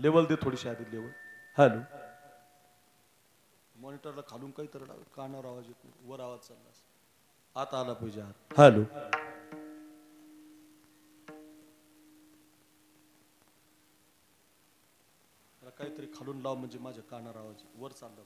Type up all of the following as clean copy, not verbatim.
Level दे थोडीशी आधी level. Hello. मॉनिटरला खालून काही तर कानावर आवाज येत नाही, वर आवाज चालला. आता आला पाहिजे. हॅलो. काहीतरी खालून लाव म्हणजे माझ्या कानावर आवाज वर चालला.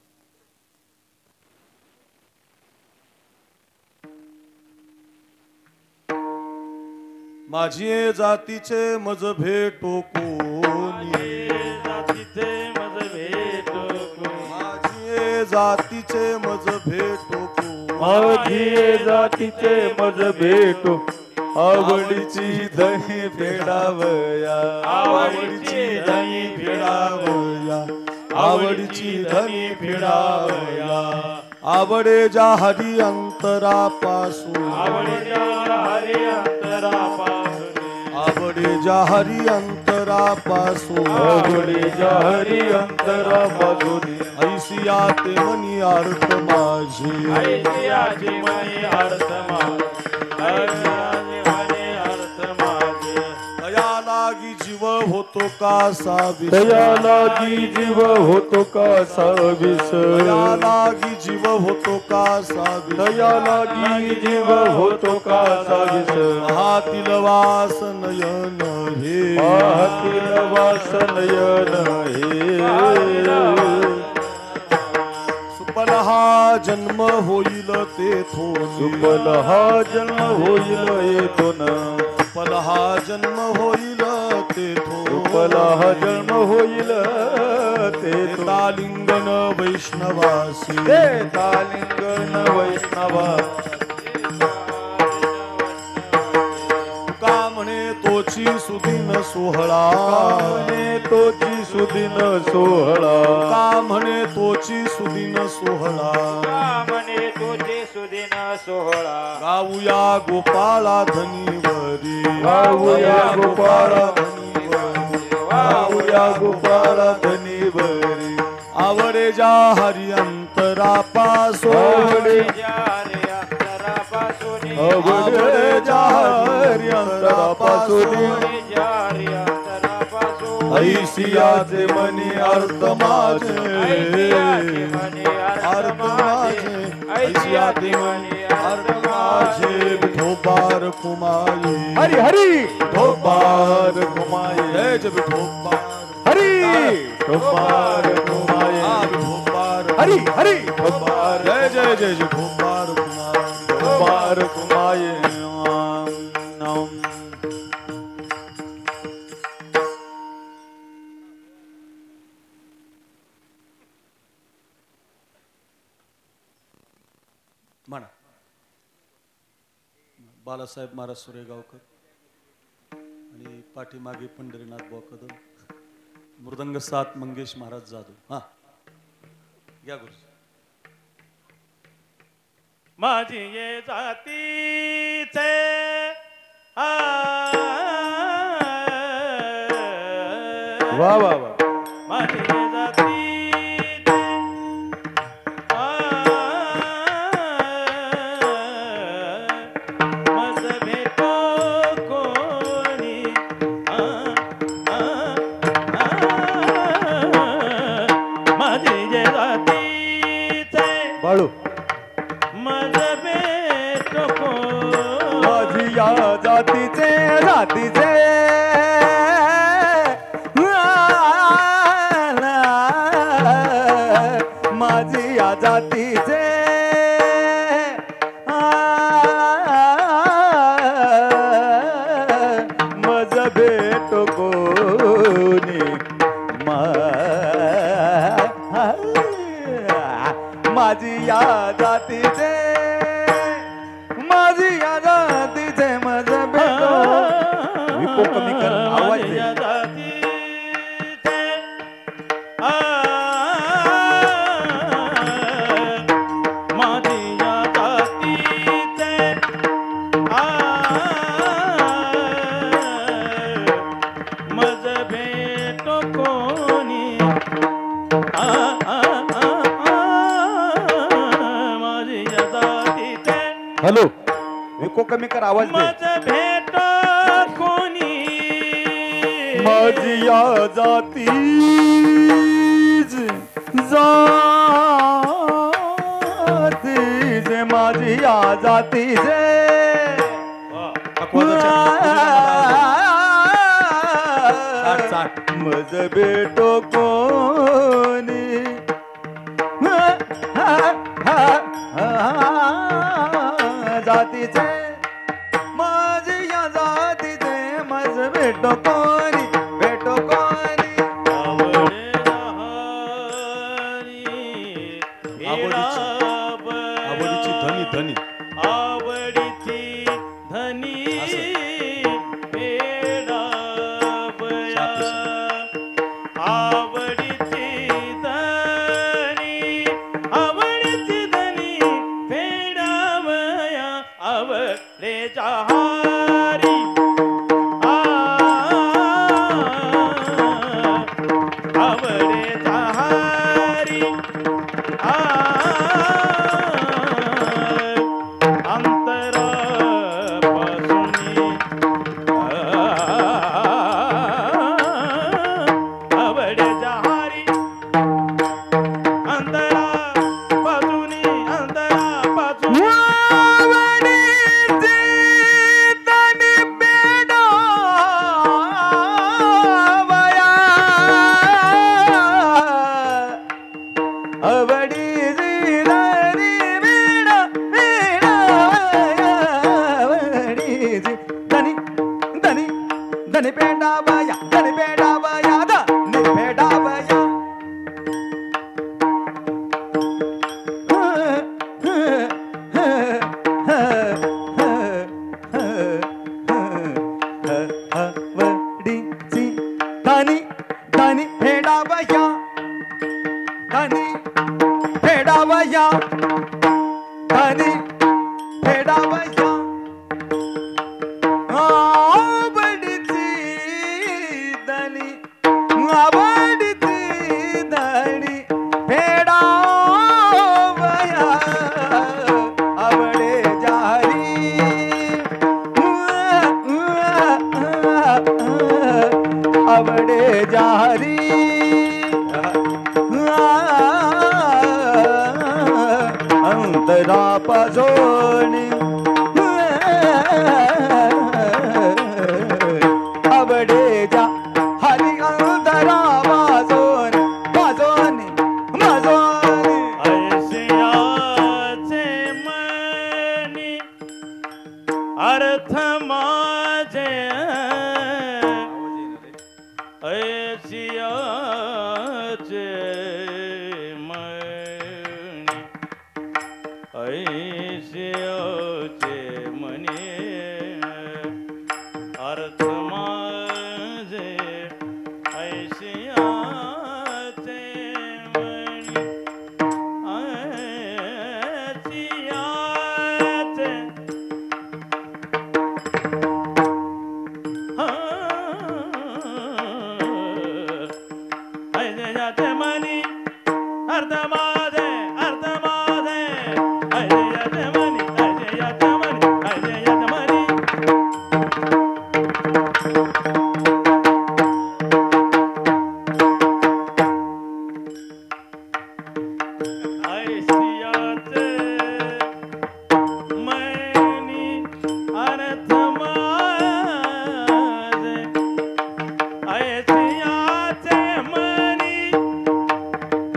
माझी जातीचे मज भेटो कोणी, जातीचे मज भेटो कोणी, माझी जातीचे मज भेटो कोणी, माझी जातीचे मज भेटो, आवडीची दही फेडावया, आवडीची दही फेडावया. आवडीची धनी फिरावया आवडे ज्या हरी अंतरापासून आवडे ज्या हरी अंतरापासून आवडे ज्या हरी अंतरापासून आवडे ज्या हरी अंतरापासून ऐसिया ते मनी अर्थ माझे ऐसियाचे मनी अर्थ माझे ऐसियाचे मनी अर्थ माझे दया लागी जीव होतो का साविस दया लागी जीव होतो का साविस दया लागी जीव होतो का साविस दया लागी जीव होतो का साविस हातील वास नयन हे पाहतील वासनयन हे सुपल हा जन्म होईल तेथून सुपल हा जन्म होईल येतून सुपल हा जन्म होईल तेथून सुपल हा जन्म होईल तेथून तालिंगन वैष्णवासी तालिंगन वैष्णवा का म्हणे तोची सुदिन सोहळा म्हणे तोची सुदिन सोहळा का म्हणे तोची सुदिन सोहळा म्हणे तोची सुदिन सोहळा गाऊया गोपाळा धनीवरी गाऊया गोपाळा धनीवरी गाऊया गोपाळा धनीवरी आवडे ज्या हरी अंतरापासून आवडे ज्या हरी अंतरापासून आवडे ज्या हरी अंतरापासून ऐसियाचे मनी अर्थ माझे अर्थ माझे ऐसियाचे मनी अर्थ माझे विठोबार कुमाई हरी हरी विठोबार कुमाई जय जय विठोबार हरी विठोबार कुमाई विठोबार हरी हरी विठोबार जय जय जय विठोबार कुमाई विठोबार कुमाई नम म्हणा बालासाहेब महाराज सुरेगावकर आणि पाठीमागे पंढरीनाथ बुवा कदम मृदंग सात मंगेश महाराज जाधव हा घ्या गुरु माझी ये जातीचे वा वा वा माझी ये जातीचे मज भेटो कोणी माझी ये जातीचे बाळू मज भेटो माझी या जातीचे जातीचे माझी या जातीचे मज भेट कोणी माझी या जातीचे माझी या जातीचे मज भेट विको कमी कर आवाज दे हॅलो विको कमी कर आवाज दे भेट कोणी माझी या जाती जाती माझी या जातीचे मज भेटो कोणी जातीचे माझी या जातीचे मज भेटो कोणी भेटो कोणी आवडीची धनी धनी आवडीची धनी आवडीची धनी फेडावया धनी फेडावया धनी फेडावया आवडती धनी आवडती धनी फेडावया आवडे जारी आवडे जारी अंतरा पाजोणी आवडे जा हरी अंतरा पाजोणी पाजोणी पाजोणी ऐसियाचे मनी अर्थ माझे ऐसियाचे मनी ऐसियाचे मनी अर्थ माझे ऐसियाचे मनी ऐसियाचे ऐसियाचे मनी अर्थ माझे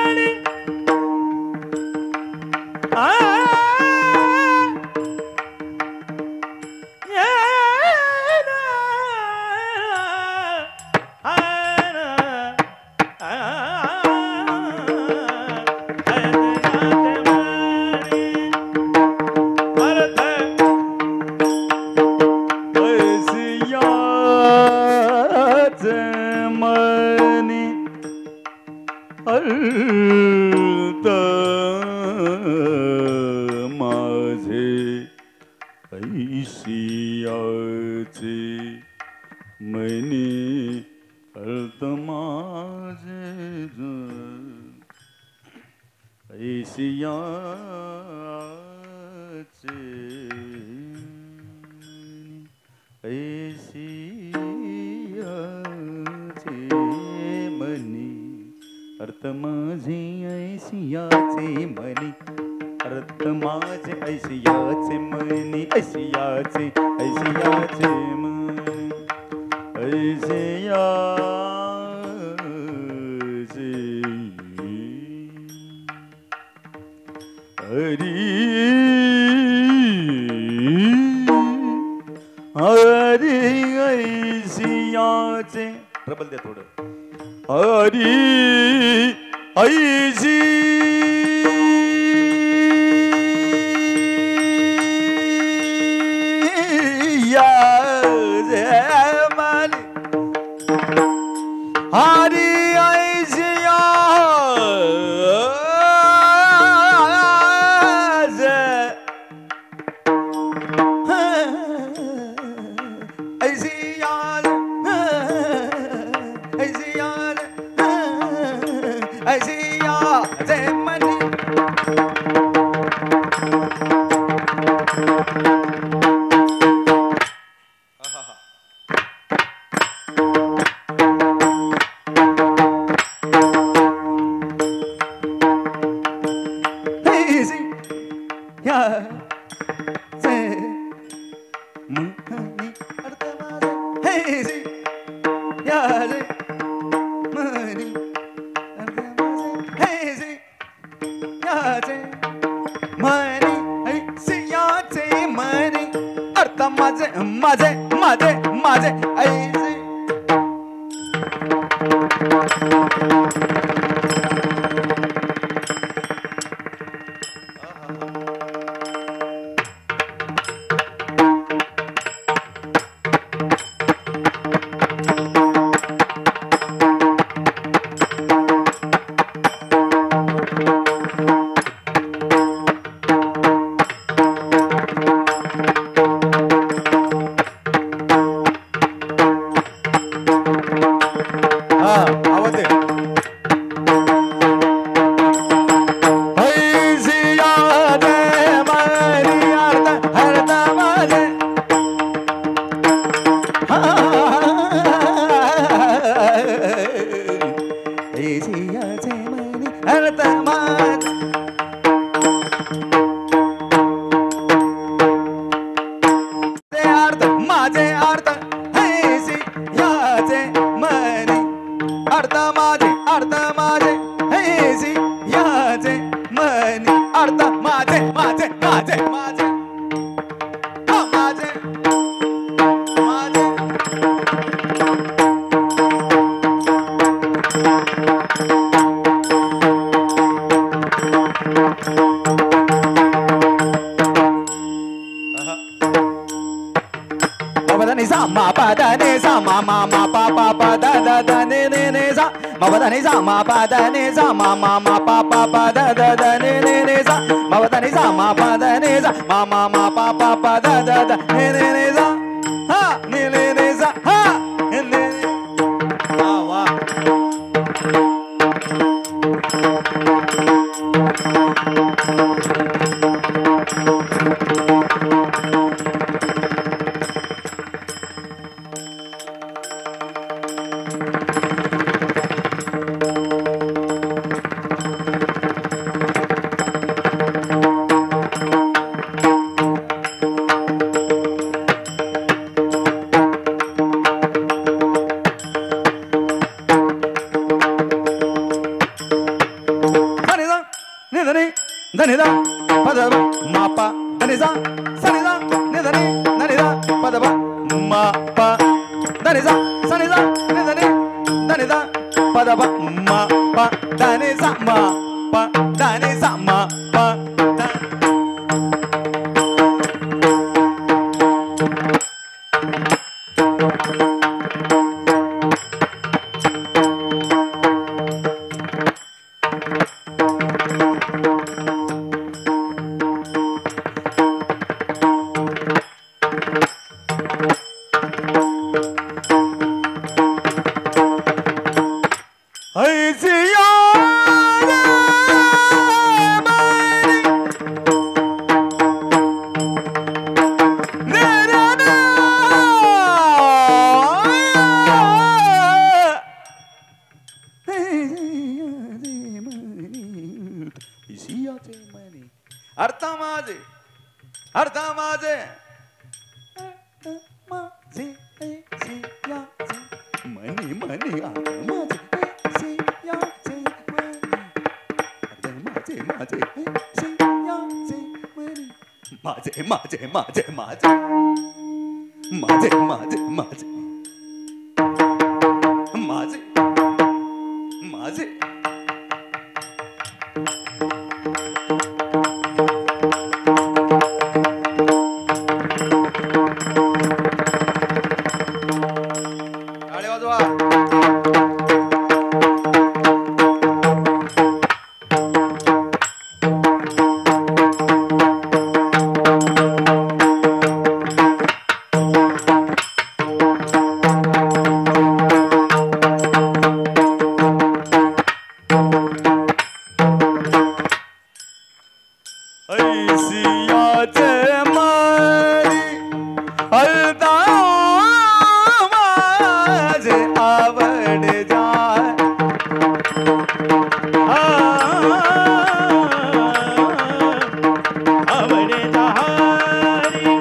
ऐसियाचे मनी ऐसियाचे मनी ऐसियाचे मनी ऐसियाचे मनी अर्थ माझे ऐसियाचे मनी अर्थ माझे ऐसियाचे मनी मनी मनी मनी अर्थ माझे अर्थ माझे अर्थ माझे ऐसियाचे मनी प्रबल दे थोडं हरी ऐसी या जय माली हरी ऐसिया बोलता माझे आवड जाय आवडे जहारी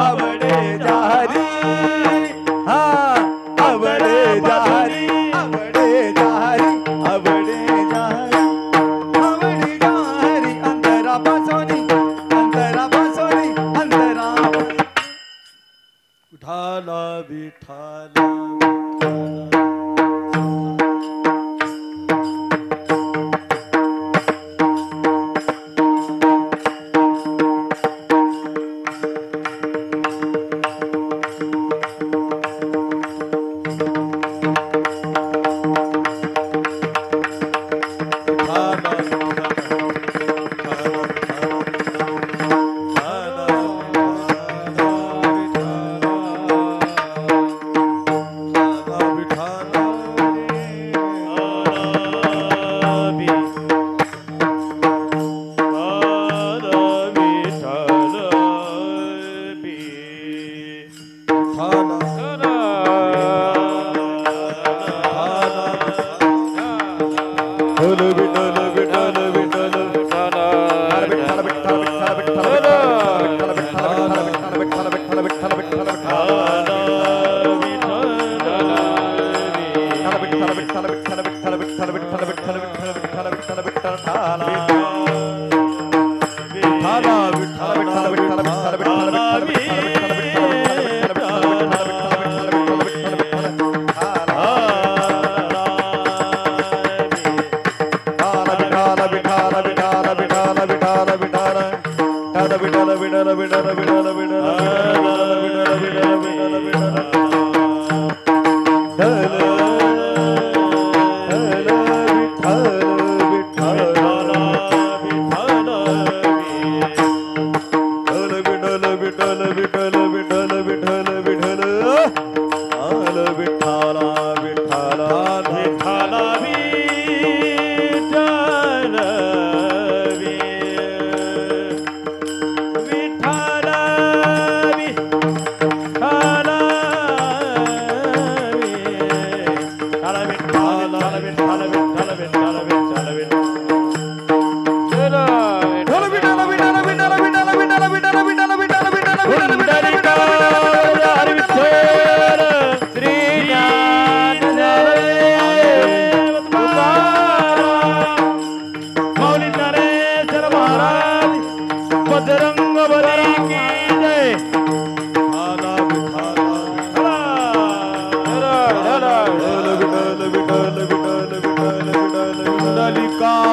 आवडे जारी हा आवडे जारी आवडे जारी आवडे जारी आवडे जारी अंतरा पासोनी अंतरा विठाला विठाला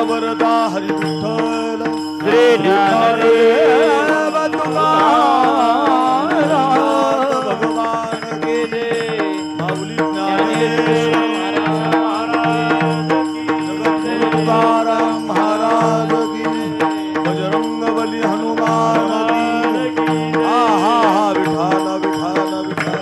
वरदा हरी विठ्ठल श्री ज्ञानदेव भगवान गेले माऊली ज्ञानेश्वर तुकाराम महाराज की बजरंग बली हनुमान की हा हा हा विठाला विठाला विठाला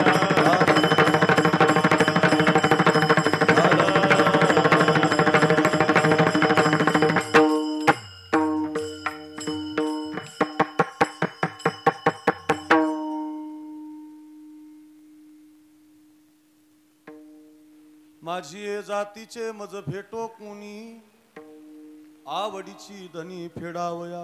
माझी जातीचे मज भेटो कुणी आवडीची धनी फेडावया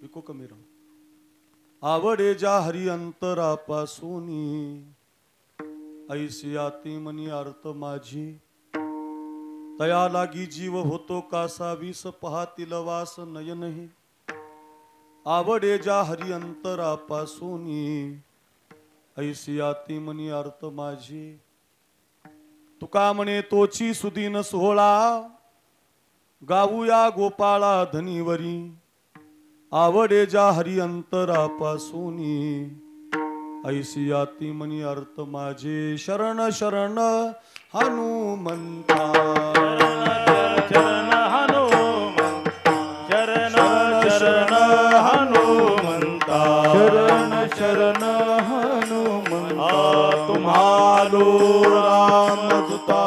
विको कमी राव आवडे जा हरी अंतरापासूनी ऐसी आती मनी अर्थ माझी तया लागी जीव होतो कासा विष पाहतील वास नयन हे आवडे जा हरी अंतरापासूनी ऐसी आती मनी अर्थ माझी तुका म्हणे तोची सुदीन सोहळा गाऊया गोपाळा धनीवरी आवडे जा हरी अंतरापासूनी ऐसी आती मनी अर्थ माझे शरण शरण हनुमंता शरण शरण शरण हनुमंता शरण शरण हनुमंता तुम्हारो राम रामदूता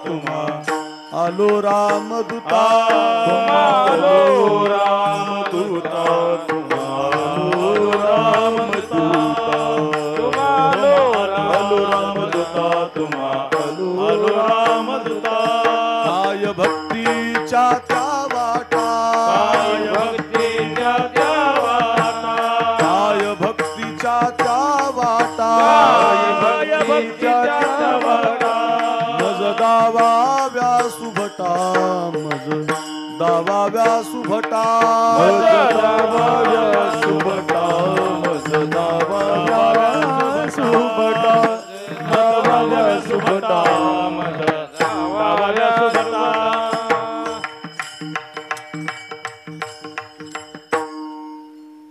तुम्हा आलो रामदूता आलो रामदूता तुम्हालो रामदूता तुम्हालो रामदूता तुम्हालो रामदूता काय भक्तीच्या त्या वाटा काय भक्तीच्या त्या वाटा काय भक्तीच्या त्या वाटा काय भक्तीच्या त्या वाटा मज दावाव्या सुभटा मज दावाव्या सुभटा मज दावाव्या सुभटा मज दावाव्या सुभटा दावाव्या सुभटा मज दावाव्या सुभटा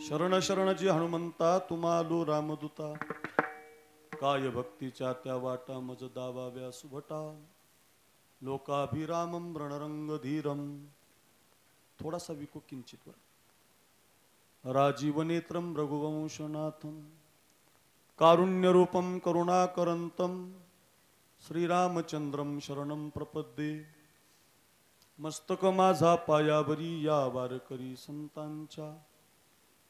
शरण शरणजी हनुमंता तुम्हालो रामदूता काय भक्तीच्या त्या वाटा मज दावाव्या सुभटा लोकाभिरामं रणरंग धीरम थोडासा विको किंचित वर राजीवनेत्रं रघुवंशनाथं कारुण्यरूपं करुणाकरंतं श्रीरामचंद्रं शरणं प्रपद्ये मस्तक माझा पायावरी या वारकरी संतांच्या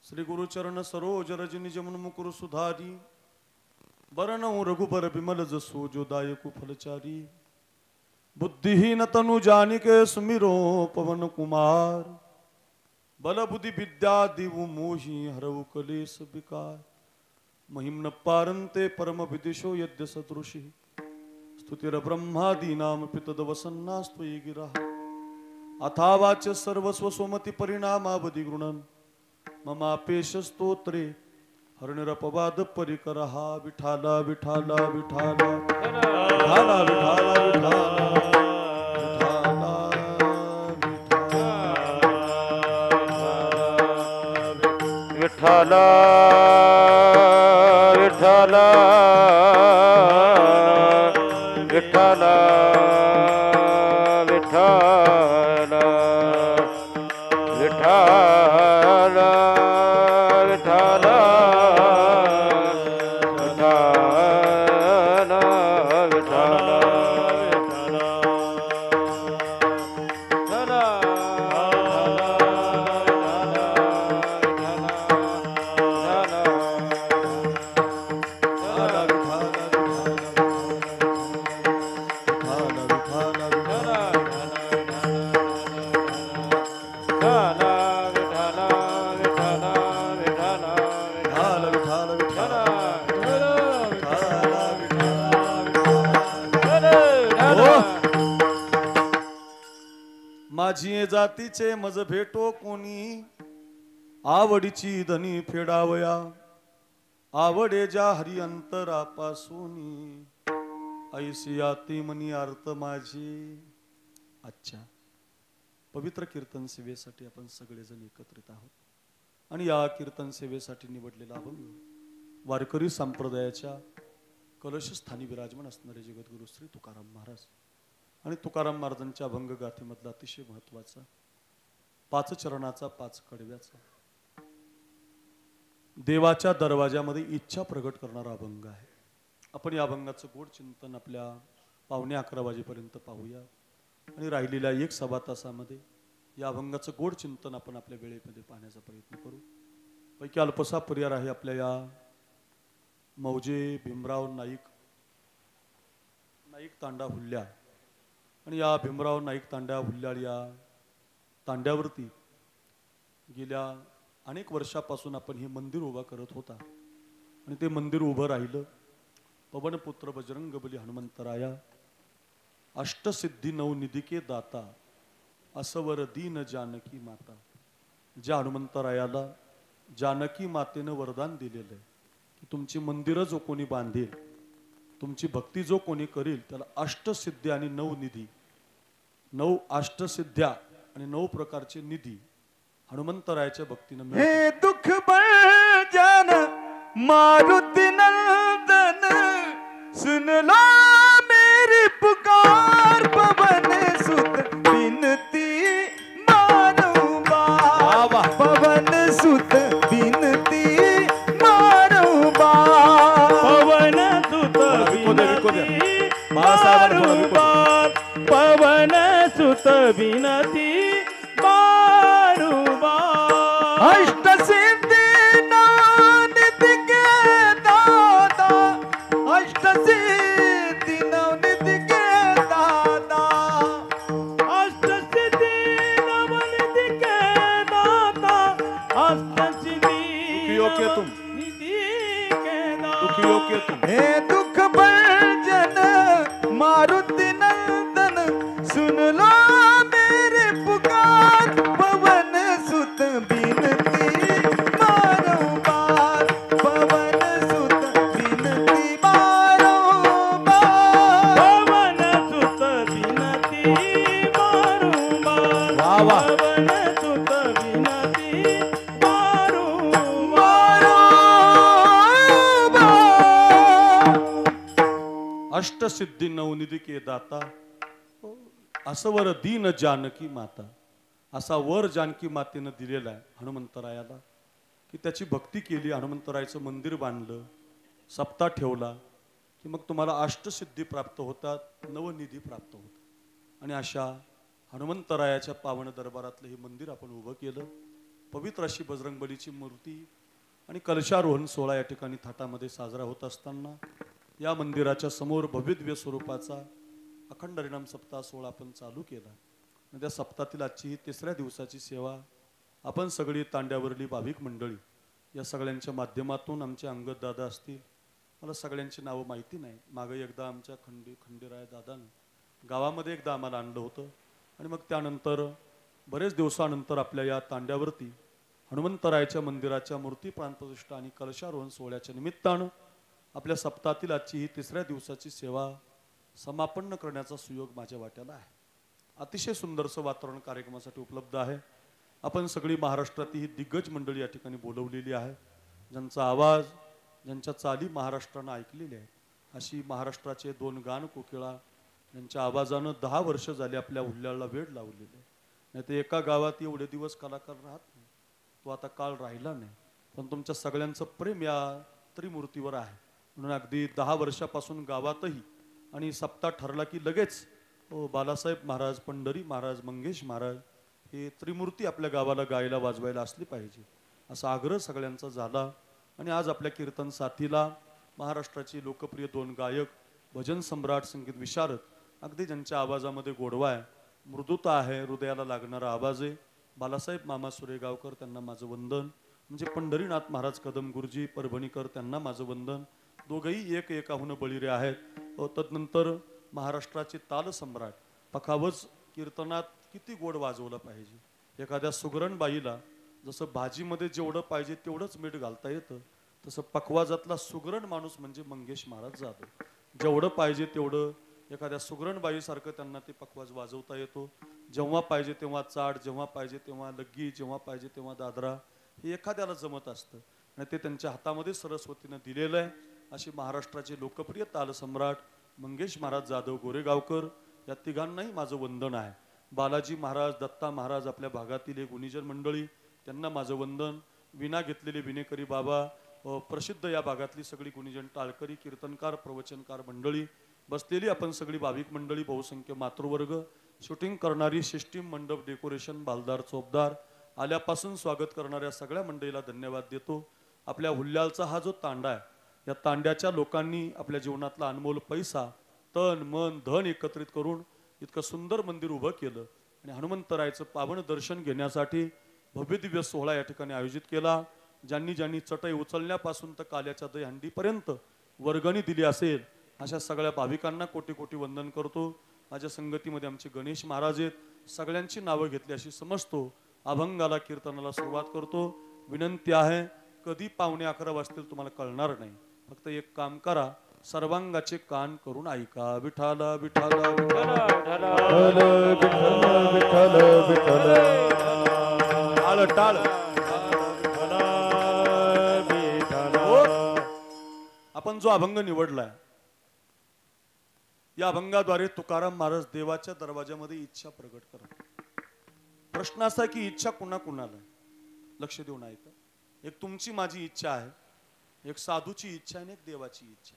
श्री गुरुचरण सरोज रज निज मन मुकुर सुधारी बरनऊ रघुबर बिमल जसो जो दायकु फलचारी बुद्धिहीन तनु जानिके सुमिरो पवन कुमार बल बुद्धि विद्या दिवु मोहि हरऊ कलेस विकार महिम्न पारंते परम विदिशो यद्य सदृशि स्तुतिर ब्रह्मादीनाम पितद वसन्नास्त्वयि गिरा अथावाच सर्वस्व सोमति परिणामावधि गृणन् ममापेश स्तोत्रे हरणिरपवाद परिकरहा विठाला विठाला विठाला विठाला विठाला विठाला विठाला विठाला विठाला विठाला विठाला माझी जातीचे मज भेटो कोणी आवडीची धनी फेडावया आवडे ज्या हरी अंतरापासूनी ऐसी आती मनी अर्थ माझी. अच्छा, पवित्र कीर्तन सेवेसाठी आपण सगळेजण एकत्रित आहोत आणि या कीर्तन सेवेसाठी निवडलेला अभंग वारकरी संप्रदायाच्या कलशस्थानी विराजमान असणारे जगद्गुरु श्री तुकाराम महाराज आणि तुकाराम महाराजांच्या अभंग गाथेमधला अतिशय महत्वाचा 5 चरणाचा 5 कडव्याचा देवाच्या दरवाजामध्ये इच्छा प्रगट करणारा अभंग आहे. आपण या अभंगाचं गोड चिंतन आपल्या 11:15 वाजेपर्यंत पाहूया आणि राहिलेल्या 1 सव्वा तासामध्ये या अभंगाचं गोड चिंतन आपण आपल्या वेळेमध्ये पाहण्याचा प्रयत्न करू. पैकी अल्पसा पर्याय आहे आपल्या या मौजे भीमराव नाईक तांडा हुल्ल्या आणि या भीमराव नाईक तांड्या हुल्ल्याळ या तांड्यावरती गेल्या अनेक वर्षापासून आपण हे मंदिर उभा करत होता आणि ते मंदिर उभं राहिलं. पवनपुत्र बजरंगबली हनुमंतराया अष्टसिद्धी नवनिधिके दाता असवर दीन जानकी माता. ज्या हनुमंतरायाला जानकी मातेनं वरदान दिलेलं आहे की तुमची मंदिरं जो कोणी बांधेल, तुमची भक्ती जो कोणी करेल त्याला अष्टसिद्धी आणि 9 निधी, 9 अष्टसिद्ध्या आणि 9 प्रकारचे निधी हनुमंतरायाच्या भक्तीनं मिळतात. हे दुख भंजन मारुति नंदन सुन लो मेरी पुकार पवन सुत बिनती बारंबार पवन सुत बिनती बारंबार पवन सुत बिनती बाळासाहेब बारुबार पवन सुत विनती बारुबार अष्ट सिद्धि नवनिधि के दाता अष्ट सिद्धि नवनिधि के दाता अष्ट सिद्धि नवनिधि के दाता अष्ट सिद्धि दुखियों के तुम निधि के दाता दुखियों के तुम हे दुख भंजन मारुति नंदन सुन लो मेरी पुकार पवन सुत बिनती बारंबार पवन सुत बिनती बारंबार पवन सुत विनती बारुबार वाह, वाह। पवन सुत विनती बारुबार बारंबार अष्टसिद्धी नवनिधी के दाता असं वर दीन जानकी माता असा वर जानकी मातेनं दिलेला आहे हनुमंतरायाला की त्याची भक्ती केली हनुमंतरायाचं मंदिर बांधलं सप्ताह ठेवला की मग तुम्हाला अष्टसिद्धी प्राप्त होतात नवनिधी प्राप्त होतात आणि अशा हनुमंतरायाच्या पावन दरबारातलं हे मंदिर आपण उभं केलं पवित्र अशी बजरंगबलीची मूर्ती आणि कलशारोहण सोहळा या ठिकाणी थाटामध्ये साजरा होत असताना या मंदिराच्या समोर भव्यदिव्य स्वरूपाचा अखंड हरिनाम सप्ताह सोहळा आपण चालू केला आणि त्या सप्ताहातील आजची ही तिसऱ्या दिवसाची सेवा आपण सगळी तांड्यावरली भाविक मंडळी या सगळ्यांच्या माध्यमातून आमचे अंगद दादा असतील मला सगळ्यांची नावं माहिती नाही मागं एकदा आमच्या खंडेराय दादानं गावामध्ये एकदा आम्हाला आणलं होतं आणि मग त्यानंतर बरेच दिवसानंतर आपल्या या तांड्यावरती हनुमंतरायाच्या मंदिराच्या मूर्ती प्राणप्रतिष्ठा आणि कलशारोहण सोहळ्याच्या निमित्तानं आपल्या सप्ताहातील आजची ही तिसऱ्या दिवसाची सेवा समापन्न करण्याचा सुयोग माझ्या वाट्याला आहे अतिशय सुंदरसं वातावरण कार्यक्रमासाठी उपलब्ध आहे आपण सगळी महाराष्ट्रातील ही दिग्गज मंडळी या ठिकाणी बोलवलेली आहे ज्यांचा आवाज ज्यांच्या चाली महाराष्ट्रानं ऐकलेली आहे अशी महाराष्ट्राचे 2 गान कोकिळा यांच्या आवाजानं 10 वर्ष झाली आपल्या हुल्ल्याला वेळ लावलेली आहे नाही तर एका गावात एवढे दिवस कलाकार राहत नाही तो आता काळ राहिला नाही पण तुमच्या सगळ्यांचं प्रेम या त्रिमूर्तीवर आहे म्हणून अगदी 10 वर्षापासून गावातही आणि सप्ताह ठरला की लगेच बालासाहेब महाराज पंढरी महाराज मंगेश महाराज हे त्रिमूर्ती आपल्या गावाला गायला वाजवायला असली पाहिजे असा आग्रह सगळ्यांचा झाला आणि आज आपल्या कीर्तन साथीला महाराष्ट्राचे लोकप्रिय 2 गायक भजन सम्राट संगीत विशारद अगदी ज्यांच्या आवाजामध्ये गोडवा आहे मृदुता आहे हृदयाला लागणारा आवाज आहे बालासाहेब मामा सुरेगावकर त्यांना माझं वंदन म्हणजे पंढरीनाथ महाराज कदम गुरुजी परभणीकर त्यांना माझं वंदन दोघंही एक एकाहून बळीरे आहेत तदनंतर महाराष्ट्राचे ताल सम्राट पखावज कीर्तनात किती गोड वाजवलं पाहिजे एखाद्या सुगरण बाईला जसं भाजीमध्ये जेवढं पाहिजे तेवढंच मीठ घालता येतं तसं पखवाजातला सुगरण माणूस म्हणजे मंगेश महाराज जाधव जेवढं पाहिजे तेवढं एखाद्या सुगरण बाईसारखं त्यांना ते पखवाज वाजवता येतो जेव्हा पाहिजे तेव्हा चाड जेव्हा पाहिजे तेव्हा लग्गी जेव्हा पाहिजे तेव्हा दादरा हे एखाद्याला जमत असतं आणि ते त्यांच्या हातामध्ये सरस्वतीनं दिलेलं आहे अशी महाराष्ट्राचे लोकप्रिय तालसम्राट मंगेश महाराज जाधव गोरेगावकर या तिघांनाही माझं वंदन आहे बालाजी महाराज दत्ता महाराज आपल्या भागातील एक गुणीजन मंडळी त्यांना माझं वंदन विना घेतलेले विनेकरी बाबा प्रसिद्ध या भागातली सगळी गुणीजन टाळकरी कीर्तनकार प्रवचनकार मंडळी बसलेली आपण सगळी भाविक मंडळी बहुसंख्य मातृवर्ग शूटिंग करणारी सिस्टीम मंडप डेकोरेशन बालदार चोपदार आल्यापासून स्वागत करणाऱ्या सगळ्या मंडळीला धन्यवाद देतो आपल्या हुल्ल्यालचा हा जो तांडा आहे या तांड्याच्या लोकांनी आपल्या जीवनातला अनमोल पैसा तन मन धन एकत्रित करून इतकं सुंदर मंदिर उभं केलं आणि हनुमंतरायाचं पावन दर्शन घेण्यासाठी भव्य दिव्य सोहळा या ठिकाणी आयोजित केला ज्यांनी ज्यांनी चटई उचलण्यापासून तर काल्याच्या दहीहंडीपर्यंत वर्गणी दिली असेल अशा सगळ्या भाविकांना कोटी कोटी वंदन करतो माझ्या संगतीमध्ये आमचे गणेश महाराज आहेत सगळ्यांची नावं घेतली अशी समजतो अभंगाला कीर्तनाला सुरुवात करतो विनंती आहे कधी 11:15 वाजतील तुम्हाला कळणार नाही फक्त एक काम करा सर्वांगाचे कान करून ऐका विठाला विठाला विठाला टाळ टाळ आपण जो अभंग निवडलाय या अभंगाद्वारे तुकाराम महाराज देवाच्या दरवाजामध्ये इच्छा प्रगट करतात प्रश्न असा की इच्छा कुणा कुणाला लक्ष देऊन ऐका एक तुमची माझी इच्छा आहे एक साधूची इच्छा आणि एक देवाची इच्छा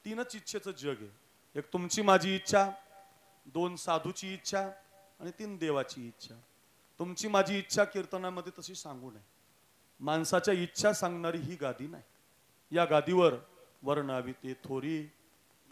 3च इच्छेचं जग आहे एक तुमची माझी इच्छा, 2 साधूची इच्छा आणि 3 देवाची इच्छा. तुमची माझी इच्छा कीर्तनामध्ये तशी सांगू नये. माणसाच्या इच्छा सांगणारी ही गादी नाही. या गादीवर वर्णावी ते थोरी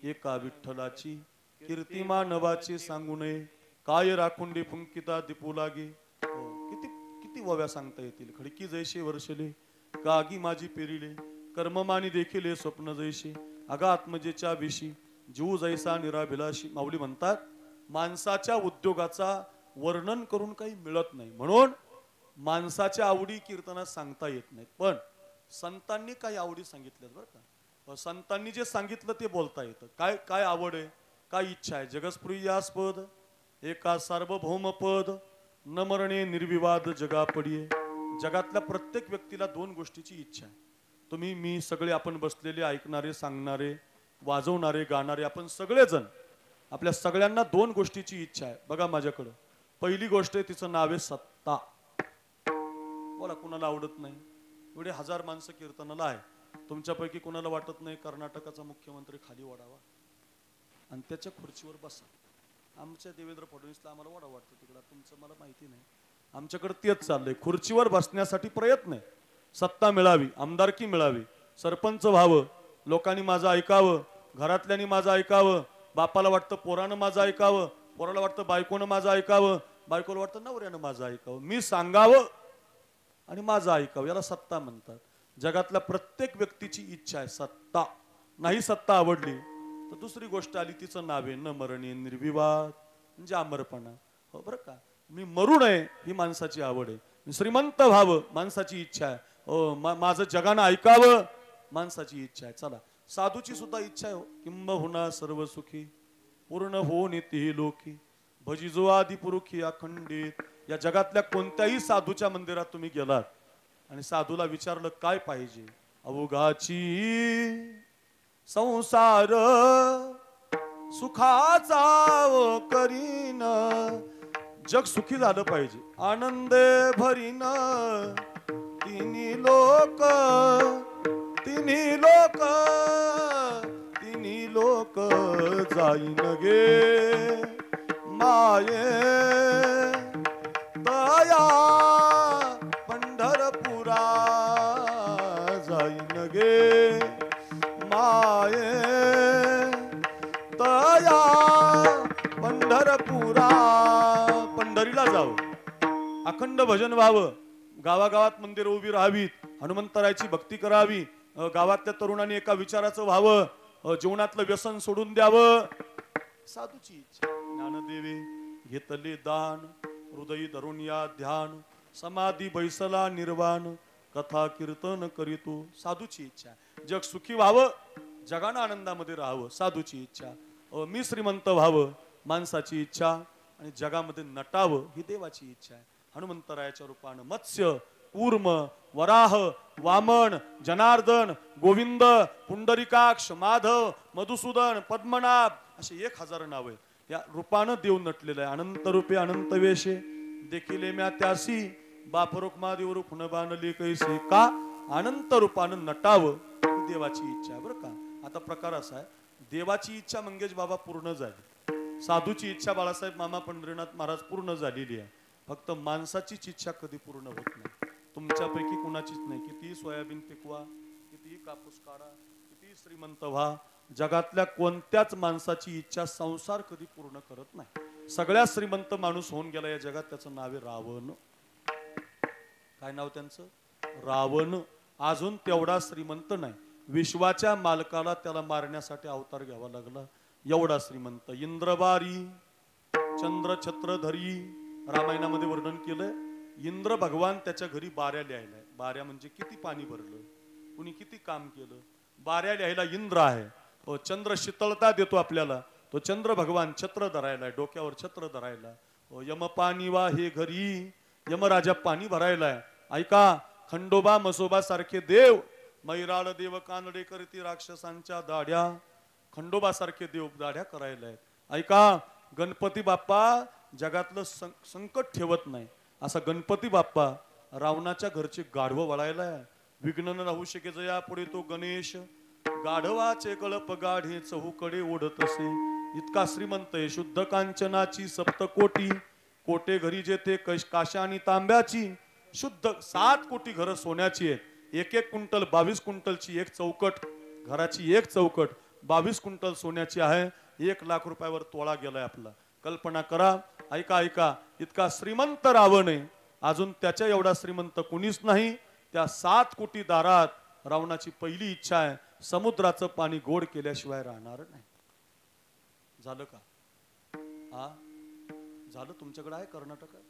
एका विठ्ठलाची कीर्तिमानवाची सांगू नये. काय राखुंडी फुंकिता दिपू लागे. किती किती वव्या सांगता येतील. खडकी जैसे वर्षले कागी माझी पेरिले कर्ममानी देखील स्वप्न जैसे अगा आत्मजेच्या विशी जीव जैसा निराभिलाषी. माऊली म्हणतात माणसाच्या उद्योगाचा वर्णन करून काही मिळत नाही, म्हणून माणसाच्या आवडी कीर्तनात सांगता येत नाहीत. पण संतांनी काही आवडी सांगितल्यात बरं का. संतांनी जे सांगितलं ते बोलता येतं. काय काय आवड आहे, काय इच्छा आहे. जगस्प्रियास्पद एका सार्वभौम पद न मरणे निर्विवाद जगापडिये. जगातल्या प्रत्येक व्यक्तीला 2 गोष्टीची इच्छा आहे. तुम्ही मी सगळे आपण बसलेले ऐकणारे सांगणारे वाजवणारे गाणारे आपण सगळेजण आपल्या सगळ्यांना 2 गोष्टीची इच्छा आहे. बघा माझ्याकडं पहिली गोष्ट आहे तिचं नाव आहे सत्ता. बोला कुणाला आवडत नाही. एवढे 1000 माणसं कीर्तनाला आहे. तुमच्यापैकी कुणाला वाटत नाही कर्नाटकाचा मुख्यमंत्री खाली वाढावा आणि त्याच्या खुर्चीवर बसा. आमच्या देवेंद्र फडणवीसला आम्हाला वाढा वाटतं तिकडं, तुमचं मला माहिती नाही. आमच्याकडे तेच चाललंय. खुर्चीवर बसण्यासाठी प्रयत्न आहे. सत्ता मिळावी, आमदारकी मिळावी, सरपंच व्हावं, लोकांनी माझं ऐकावं, घरातल्यांनी माझं ऐकावं, बापाला वाटतं पोरानं माझं ऐकावं, पोराला वाटतं बायकोनं माझं ऐकावं, बायकोला वाटतं नवऱ्यानं माझं ऐकावं, मी सांगावं आणि माझं ऐकावं. याला सत्ता म्हणतात. जगातल्या प्रत्येक व्यक्तीची इच्छा आहे सत्ता. नाही सत्ता आवडली तर दुसरी गोष्ट आली तिचं नाव आहे न मरणे निर्विवाद म्हणजे अमरपणा. हो बरं का. मी मरू नये ही माणसाची आवड आहे. मी श्रीमंत व्हावं माणसाची इच्छा आहे. हो माझं जगानं ऐकावं माणसाची इच्छा आहे. चला साधूची सुद्धा इच्छा आहे. किंबहुना सर्व सुखी पूर्ण हो निती लोकी भजिजो आदि पुरुखी अखंडित. या जगातल्या कोणत्याही साधूच्या मंदिरात तुम्ही गेलात आणि साधूला विचारलं काय पाहिजे, अवघाची संसार सुखाचा करीन. जग सुखी झालं पाहिजे, आनंदे भरीन. तिन्ही लोक जाईन गे माये दया पंढरपुरा जाईन गे माये दया पंढरपुरा. पंढरीला जावं, अखंड भजन व्हावं, गावागावात मंदिर उभी राहावीत, हनुमंतरायाची भक्ती करावी, गावातल्या तरुणांनी एका विचाराचं व्हावं, जीवनातलं व्यसन सोडून द्यावं. साधूची इच्छा. ज्ञानदेवे घेतले दान हृदयी धरून या ध्यान समाधी बैसला निर्वाण कथा कीर्तन करीतो. साधूची इच्छा. जग सुखी व्हावं, जगानं आनंदामध्ये राहावं, साधूची इच्छा. मी श्रीमंत व्हावं माणसाची इच्छा आणि जगामध्ये नटावं ही देवाची इच्छा आहे. हनुमंतरायाच्या रूपानं मत्स्य कूर्म वराह वामन जनार्दन गोविंद पुंडरीकाक्ष माधव मधुसूदन पद्मनाभ असे 1000 नाव आहेत. या रूपानं देव नटलेलं आहे. अनंत रूपे अनंत वेशे देखिले म्या त्यासी बाफरोकमा देव रूप बाणली कैसे. का अनंत रूपानं नटावं ही देवाची इच्छा आहे बरं का. आता प्रकार असा आहे, देवाची इच्छा मंगेश बाबा पूर्ण झाली, साधूची इच्छा बाळासाहेब मामा पंढरीनाथ महाराज पूर्ण झालेली आहे. फक्त माणसाचीच इच्छा कधी पूर्ण होत नाही. तुमच्यापैकी कुणाचीच नाही. किती सोयाबीन पिकवा, किती कापूस काढा, किती श्रीमंत व्हा, जगातल्या कोणत्याच माणसाची इच्छा संसार कधी पूर्ण करत नाही. सगळ्यात श्रीमंत माणूस होऊन गेला या जगात, त्याचं नाव आहे रावण. काय नाव त्यांचं? रावण. अजून तेवढा श्रीमंत नाही. विश्वाच्या मालकाला त्याला मारण्यासाठी अवतार घ्यावा लागला, एवढा श्रीमंत. इंद्रबारी चंद्र छत्रधरी रामायणामध्ये वर्णन केलंय. इंद्र भगवान त्याच्या घरी बाऱ्या लिहायलाय. बाऱ्या म्हणजे किती पाणी भरलं, कुणी किती काम केलं, बाऱ्या लिहायला इंद्र आहे. चंद्र शीतलता देतो आपल्याला, तो चंद्र भगवान छत्र धरायलाय, डोक्यावर छत्र धरायला. यम पाणी वा हे घरी, यमराजा पाणी भरायलाय. ऐका, खंडोबा मसोबा सारखे देव, मैराळ देव कानडे करती राक्षसांच्या दाढ्या. खंडोबा सारखे देव दाढ्या करायलाय. ऐका, गणपती बाप्पा जगातलं संकट ठेवत नाही. असा गणपती बाप्पा रावणाच्या घरचे गाढवं वळायलाय. विघ्न न राहू शके जया पुढे तो गणेश, गाढवाचे कळप गाढे चहूकडे ओढत असे. इतका श्रीमंत आहे, शुद्ध कांचनाची सप्तकोटी, कोटे घरी जेथे काशा आणि तांब्याची, शुद्ध 7 कोटी घरं सोन्याची आहेत. एक एक क्विंटल 22 क्विंटलची एक चौकट, घराची एक चौकट 22 क्विंटल सोन्याची आहे. 1 लाख रुपयावर तोळा गेलाय आपला. कल्पना करा. ऐका ऐका, इतका श्रीमंत रावण आहे, अजून त्याच्या एवढा श्रीमंत कुणीच नाही. त्या 7 कोटी दारात रावणाची पहिली इच्छा आहे, समुद्राचं पाणी गोड केल्याशिवाय राहणार नाही. झालं का? हा झालं. तुमच्याकडे आहे कर्नाटकात?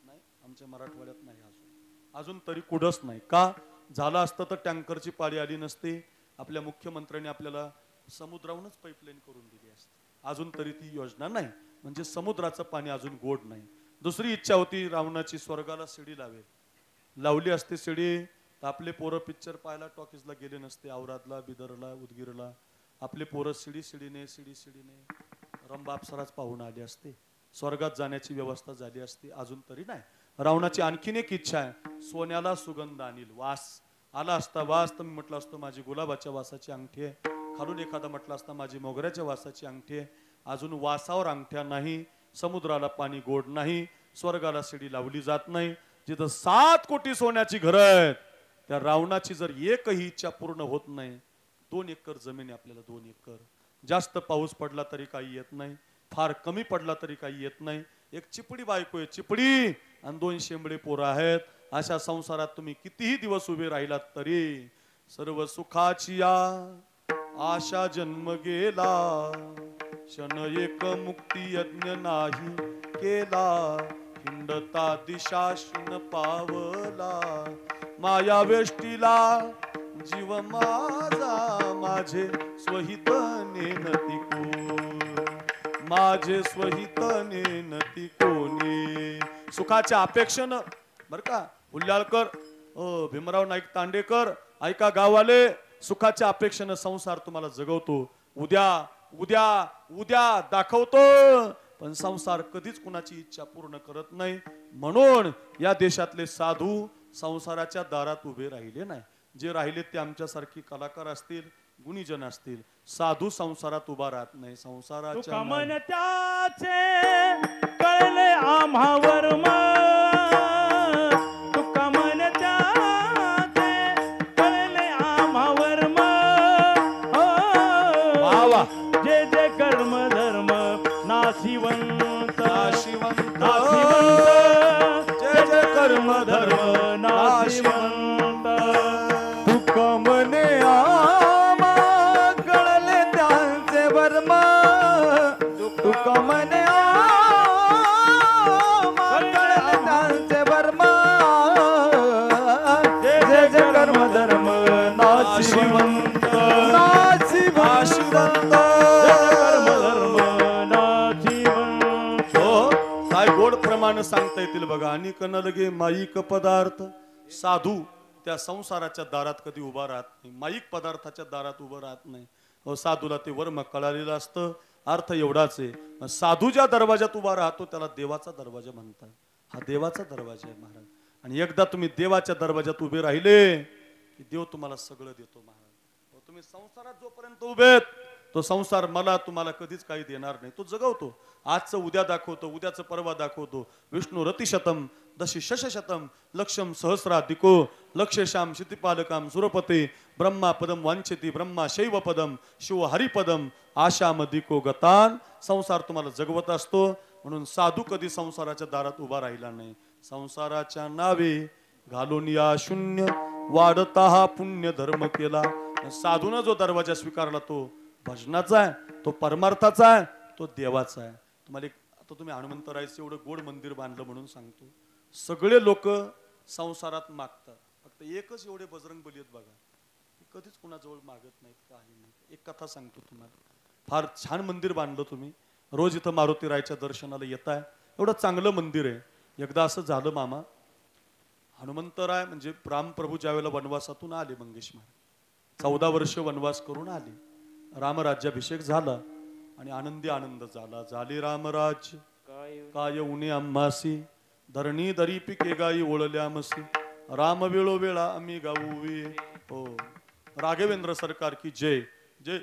नाही, आमच्या मराठवाड्यात नाही अजून तरी कुठंच नाही. का? झालं असतं तर टँकरची पाळी आली नसते. आपल्या मुख्यमंत्र्यांनी आपल्याला समुद्राहूनच पाईपलाईन करून दिली असते. अजून तरी ती योजना नाही, म्हणजे समुद्राचं पाणी अजून गोड नाही. दुसरी इच्छा होती रावणाची, स्वर्गाला शिडी लावेल. लावली असते शिडी तर आपले पोरं पिक्चर पाहायला टॉकीजला गेले नसते. औरादला, बिदरला, उदगीरला आपले पोरं शिडीने रंबा अप्सराच पाहून आले असते. स्वर्गात जाण्याची व्यवस्था झाली असती. अजून तरी नाही. रावणाची आणखीन एक इच्छा आहे, सोन्याला सुगंध आणील. वास आला असता, वास तर मी म्हटलं असतं माझी गुलाबाच्या वासाची अंगठी आहे. खालून एखादा म्हटलं असता माझी मोगऱ्याच्या वासाची अंगठी आहे. अजून वासावर अंगठ्या नाही. समुद्राला पाणी गोड नाही. स्वर्गाला शिडी लावली जात नाही. जिथं 7 कोटी सोन्याची घरं आहेत, त्या रावणाची जर एकही इच्छा पूर्ण होत नाही. 2 एकर जमीन आहे आपल्याला, 2 एकर. जास्त पाऊस पडला तरी काही येत नाही, फार कमी पडला तरी काही येत नाही. एक चिपडी बायको आहे, चिपडी, आणि 2 शेंबडे पोरं आहेत. अशा संसारात तुम्ही कितीही दिवस उभे राहिलात तरी सर्व सुखाची आशा जन्म गेला. क्षण एक मुक्ती यज्ञ नाही केला. हिंडता दिशा शिन पावला. माया वेष्टीला जीव माझा, माझे स्वहित नेनती कोण, माझे स्वहित नेनती कोणी. सुखाच्या अपेक्षेनं बर का हुल्ल्याळकर, भीमराव नाईक तांडेकर, ऐका गाववाले, सुखाच्या अपेक्षेनं संसार तुम्हाला जगवतो. उद्या उद्या उद्या दाखवतो, पण संसार कधीच कुणाची इच्छा पूर्ण करत नाही. म्हणून या देशातले साधू संसाराच्या दारात उभे राहिले नाही. जे राहिले ते आमच्यासारखी कलाकार असतील, गुणीजन असतील. साधू संसारात उभा राहत नाही. संसाराच्या मन त्याचे कळले आम्हावर तुका मन त्याचे कळले आम्हावर वा. जे जे कर्म धर्म नाशिवंत नाशिवंत, जे जे कर्म धर्म नाशिवंत. तुका मने आमा कळले त्यांचे वर्म. तुका मने आमा कळले त्यांचे वर्म. जे जे कर्म धर्म नाशिवंत नाशिवंत. काय गोड प्रमाण सांगता येतील बघा. आणि कनलगे माईक पदार्थ. साधू त्या संसाराच्या दारात कधी उभा राहत नाही, माईक पदार्थाच्या दारात उभं राहत नाही. साधूला ते वर्म कळालेलं असतं. अर्थ एवढाच आहे, साधू ज्या दरवाजात उभा राहतो त्याला देवाचा दरवाजा म्हणतात. हा देवाचा दरवाजा आहे महाराज. आणि एकदा तुम्ही देवाच्या दरवाजात उभे राहिले की देव तुम्हाला सगळं देतो महाराज. तुम्ही संसारात जोपर्यंत उभेत, तो संसार मला तुम्हाला कधीच काही देणार नाही. तो जगवतो. आजचं उद्या दाखवतो, उद्याचं परवा दाखवतो. विष्णू रतिशतम दशी शशशतम लक्षम सहस्राधिको लक्षेशाम क्षितिपालकाम सुरपते ब्रह्मा पदम वांछेती ब्रह्मा शैव पदम शिव हरिपदम आशामधिको गतान. संसार तुम्हाला जगवत असतो. म्हणून साधू कधी संसाराच्या दारात उभा राहिला नाही. संसाराच्या नावे घालून या शून्य वाढता हा पुण्य धर्म केला. साधून जो दरवाजा स्वीकारला तो भजनाचा आहे, तो परमार्थाचा आहे, तो देवाचा आहे. तुम्हाला आता तुम्ही हनुमंतरायचं एवढं गोड मंदिर बांधलं म्हणून सांगतो. सगळे लोक संसारात मागतात, फक्त एकच एवढे बजरंग बली आहेत बघा, कधीच कुणाजवळ मागत नाहीत, काही नाही. एक कथा सांगतो तुम्हाला. फार छान मंदिर बांधलं तुम्ही. रोज इथं मारुतीरायच्या दर्शनाला येताय. एवढं चांगलं मंदिर आहे. एकदा असं झालं मामा, हनुमंतराय म्हणजे रामप्रभू ज्यावेळेला वनवासातून आले, मंगेश महाराज 14 वर्ष वनवास करून आले. रामराज्याभिषेक झाला आणि आनंदी आनंद झाला. झाले रामराज काय उणे आम्हासी धरणी दरी पिके गाई ओळल्यामसी राम वेळो वेळा आम्ही गाऊवे. हो, राघवेंद्र सरकार की जय. जय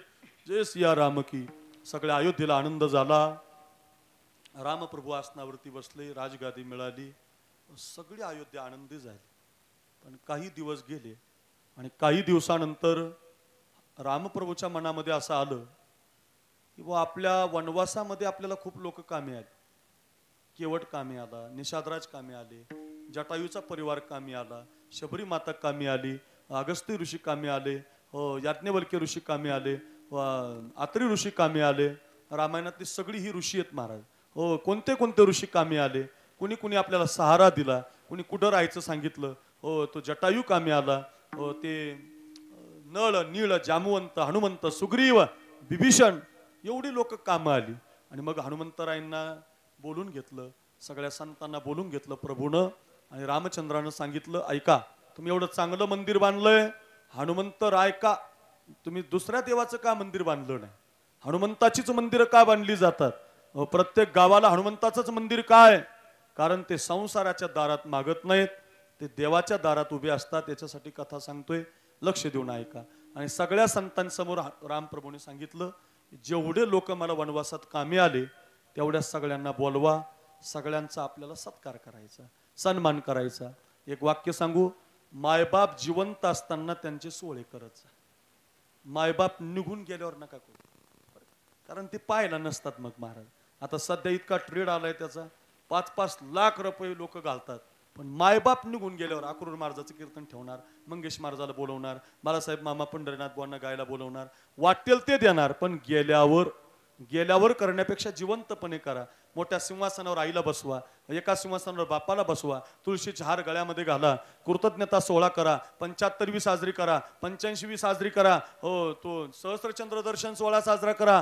जय सिया राम की. सगळ्या अयोध्येला आनंद झाला. रामप्रभू आसनावरती बसले, राजगादी मिळाली, सगळी अयोध्या आनंदी झाली. पण काही दिवस गेले आणि काही दिवसानंतर रामप्रभूच्या मनामध्ये असं आलं की बुवा आपल्या वनवासामध्ये आपल्याला खूप लोक कामी आले. केवट कामी आला, निषादराज कामी आले, जटायूचा परिवार कामी आला, शबरी माता कामी आली, अगस्त्य ऋषी कामी आले, याज्ञवल्क्य ऋषी कामी आले, आत्री ऋषी कामी आले. रामायणातली सगळी ही ऋषी आहेत महाराज. कोणते कोणते ऋषी कामी आले, कुणी कुणी आपल्याला सहारा दिला, कुणी कुठं राहायचं सांगितलं. तो जटायू कामी आला, ते नळ, नीळ, जामवंत, हनुमंत, सुग्रीव, विभीषण एवढी लोक कामं आली. आणि मग हनुमंतरायांना बोलून घेतलं, सगळ्या संतांना बोलून घेतलं प्रभूनं. आणि रामचंद्रानं सांगितलं, ऐका, तुम्ही एवढं चांगलं मंदिर बांधलंय, हनुमंत राय का तुम्ही दुसऱ्या देवाचं का मंदिर बांधलं नाही? हनुमंताचीच मंदिरं का बांधली जातात? प्रत्येक गावाला हनुमंताचंच मंदिर काय? कारण ते संसाराच्या दारात मागत नाहीत, ते देवाच्या दारात उभे असतात. याच्यासाठी कथा सांगतोय, लक्ष देऊन ऐका. आणि सगळ्या संतांसमोर रामप्रभूने सांगितलं, जेवढे लोक मला वनवासात कामी आले तेवढ्या सगळ्यांना बोलवा, सगळ्यांचा आपल्याला सत्कार करायचा, सन्मान करायचा. एक वाक्य सांगू, मायबाप जिवंत असताना त्यांचे सोहळे करत जा, मायबाप निघून गेल्यावर नका करू, कारण ते पाहायला नसतात. मग महाराज आता सध्या इतका ट्रेड आलाय त्याचा, 5-5 लाख रुपये लोक घालतात. पण मायबाप निघून गेल्यावर अक्रूर महाराजाचं कीर्तन ठेवणार, मंगेश महाराजाला बोलवणार, बाळासाहेब मामा पंढरीनाथ बुवांना गायला बोलवणार, वाटेल ते देणार. पण गेल्यावर करण्यापेक्षा जिवंतपणे करा. मोठ्या सिंहासनावर आईला बसवा, एका सिंहासनावर बापाला बसवा, तुळशीचे हार गळ्यामध्ये घाला, कृतज्ञता सोहळा करा, 75वी साजरी करा, 85वी साजरी करा, तो सहस्त्रचंद्र दर्शन सोहळा साजरा करा.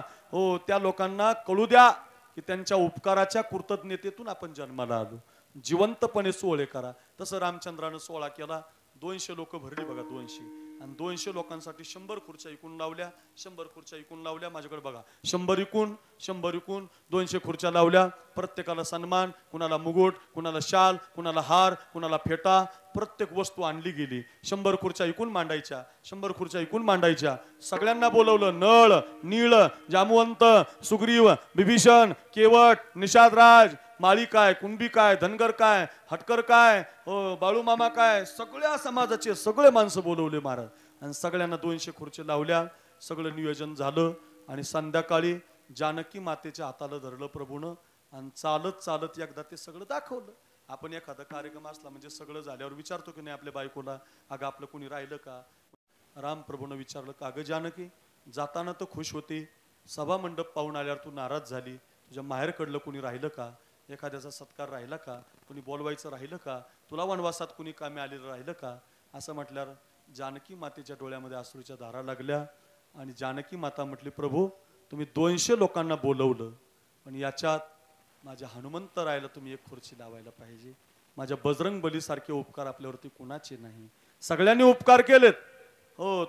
त्या लोकांना कळू द्या की त्यांच्या उपकाराच्या कृतज्ञतेतून आपण जन्माला आलो. जिवंतपणे सोहळे करा. तसं रामचंद्रानं सोहळा केला. 200 लोक भरली बघा, 200. आणि 200 लोकांसाठी 100 खुर्च्या इकून लावल्या, 100 खुर्च्या इकून लावल्या. माझ्याकडे बघा, 100 इकून 200 खुर्च्या लावल्या. प्रत्येकाला सन्मान, कुणाला मुकुट, कुणाला शाल, कुणाला हार, कुणाला फेटा, प्रत्येक वस्तू आणली गेली. 100 खुर्च्या इकून मांडायच्या, 100 खुर्च्या इकून मांडायच्या. सगळ्यांना बोलवलं, नळ, नीळ, जामवंत, सुग्रीव, विभीषण, केवट, निषादराज, माळी काय, कुणबी काय, धनगर काय, हटकर काय, बाळू मामा काय, सगळ्या समाजाचे सगळे माणसं बोलवले महाराज. आणि सगळ्यांना 200 खुर्ची लावल्या. सगळं नियोजन झालं. आणि संध्याकाळी जानकी मातेच्या हाताला धरलं प्रभूनं आणि चालत चालत एकदा ते सगळं दाखवलं. आपण एखादा कार्यक्रम असला म्हणजे सगळं झाल्यावर विचारतो की नाही आपल्या बायकोला, अगं आपलं कोणी राहिलं का? राम प्रभूनं विचारलं, का गं जानकी, जाताना तर खुश होती, सभा मंडप पाहून आल्यावर तू नाराज झाली, तुझ्या माहेरकडलं कुणी राहिलं का? एखाद्याचा सत्कार राहिला का? कुणी बोलवायचं राहिलं का? तुला वनवासात कुणी कामी आलेलं राहिलं का? असं म्हटल्यावर जानकी मातेच्या डोळ्यामध्ये अश्रूच्या धारा लागल्या. आणि जानकी माता म्हटली, प्रभू तुम्ही 200 लोकांना बोलवलं, पण याच्यात माझ्या हनुमंतरायाला तुम्ही एक खुर्ची लावायला पाहिजे. माझ्या बजरंग बलीसारखे उपकार आपल्यावरती कुणाचे नाही. सगळ्यांनी उपकार केलेत.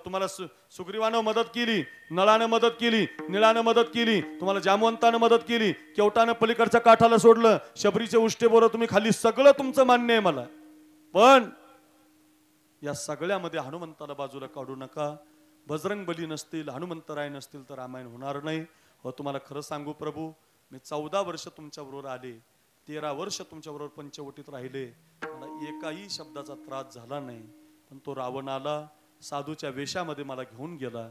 तुम्हाला सुग्रीवानं मदत केली, नळानं मदत केली, निळानं मदत केली, तुम्हाला जामवंतानं मदत केली, केवटानं पलीकडच्या काठाला सोडलं, शबरीचे उष्टे बोरं तुम्ही खाली, सगळं तुमचं मान्य आहे मला. पण या सगळ्यामध्ये हनुमंताला बाजूला काढू नका. बजरंग बली नसतील, हनुमंतराय नसतील तर रामायण होणार नाही. तुम्हाला खरं सांगू प्रभू, मी 14 वर्ष तुमच्याबरोबर आले, 13 वर्ष तुमच्याबरोबर पंचवटीत राहिले, मला एकाही शब्दाचा त्रास झाला नाही. पण तो रावण आला, साधूच्या वेशामध्ये मला घेऊन गेला.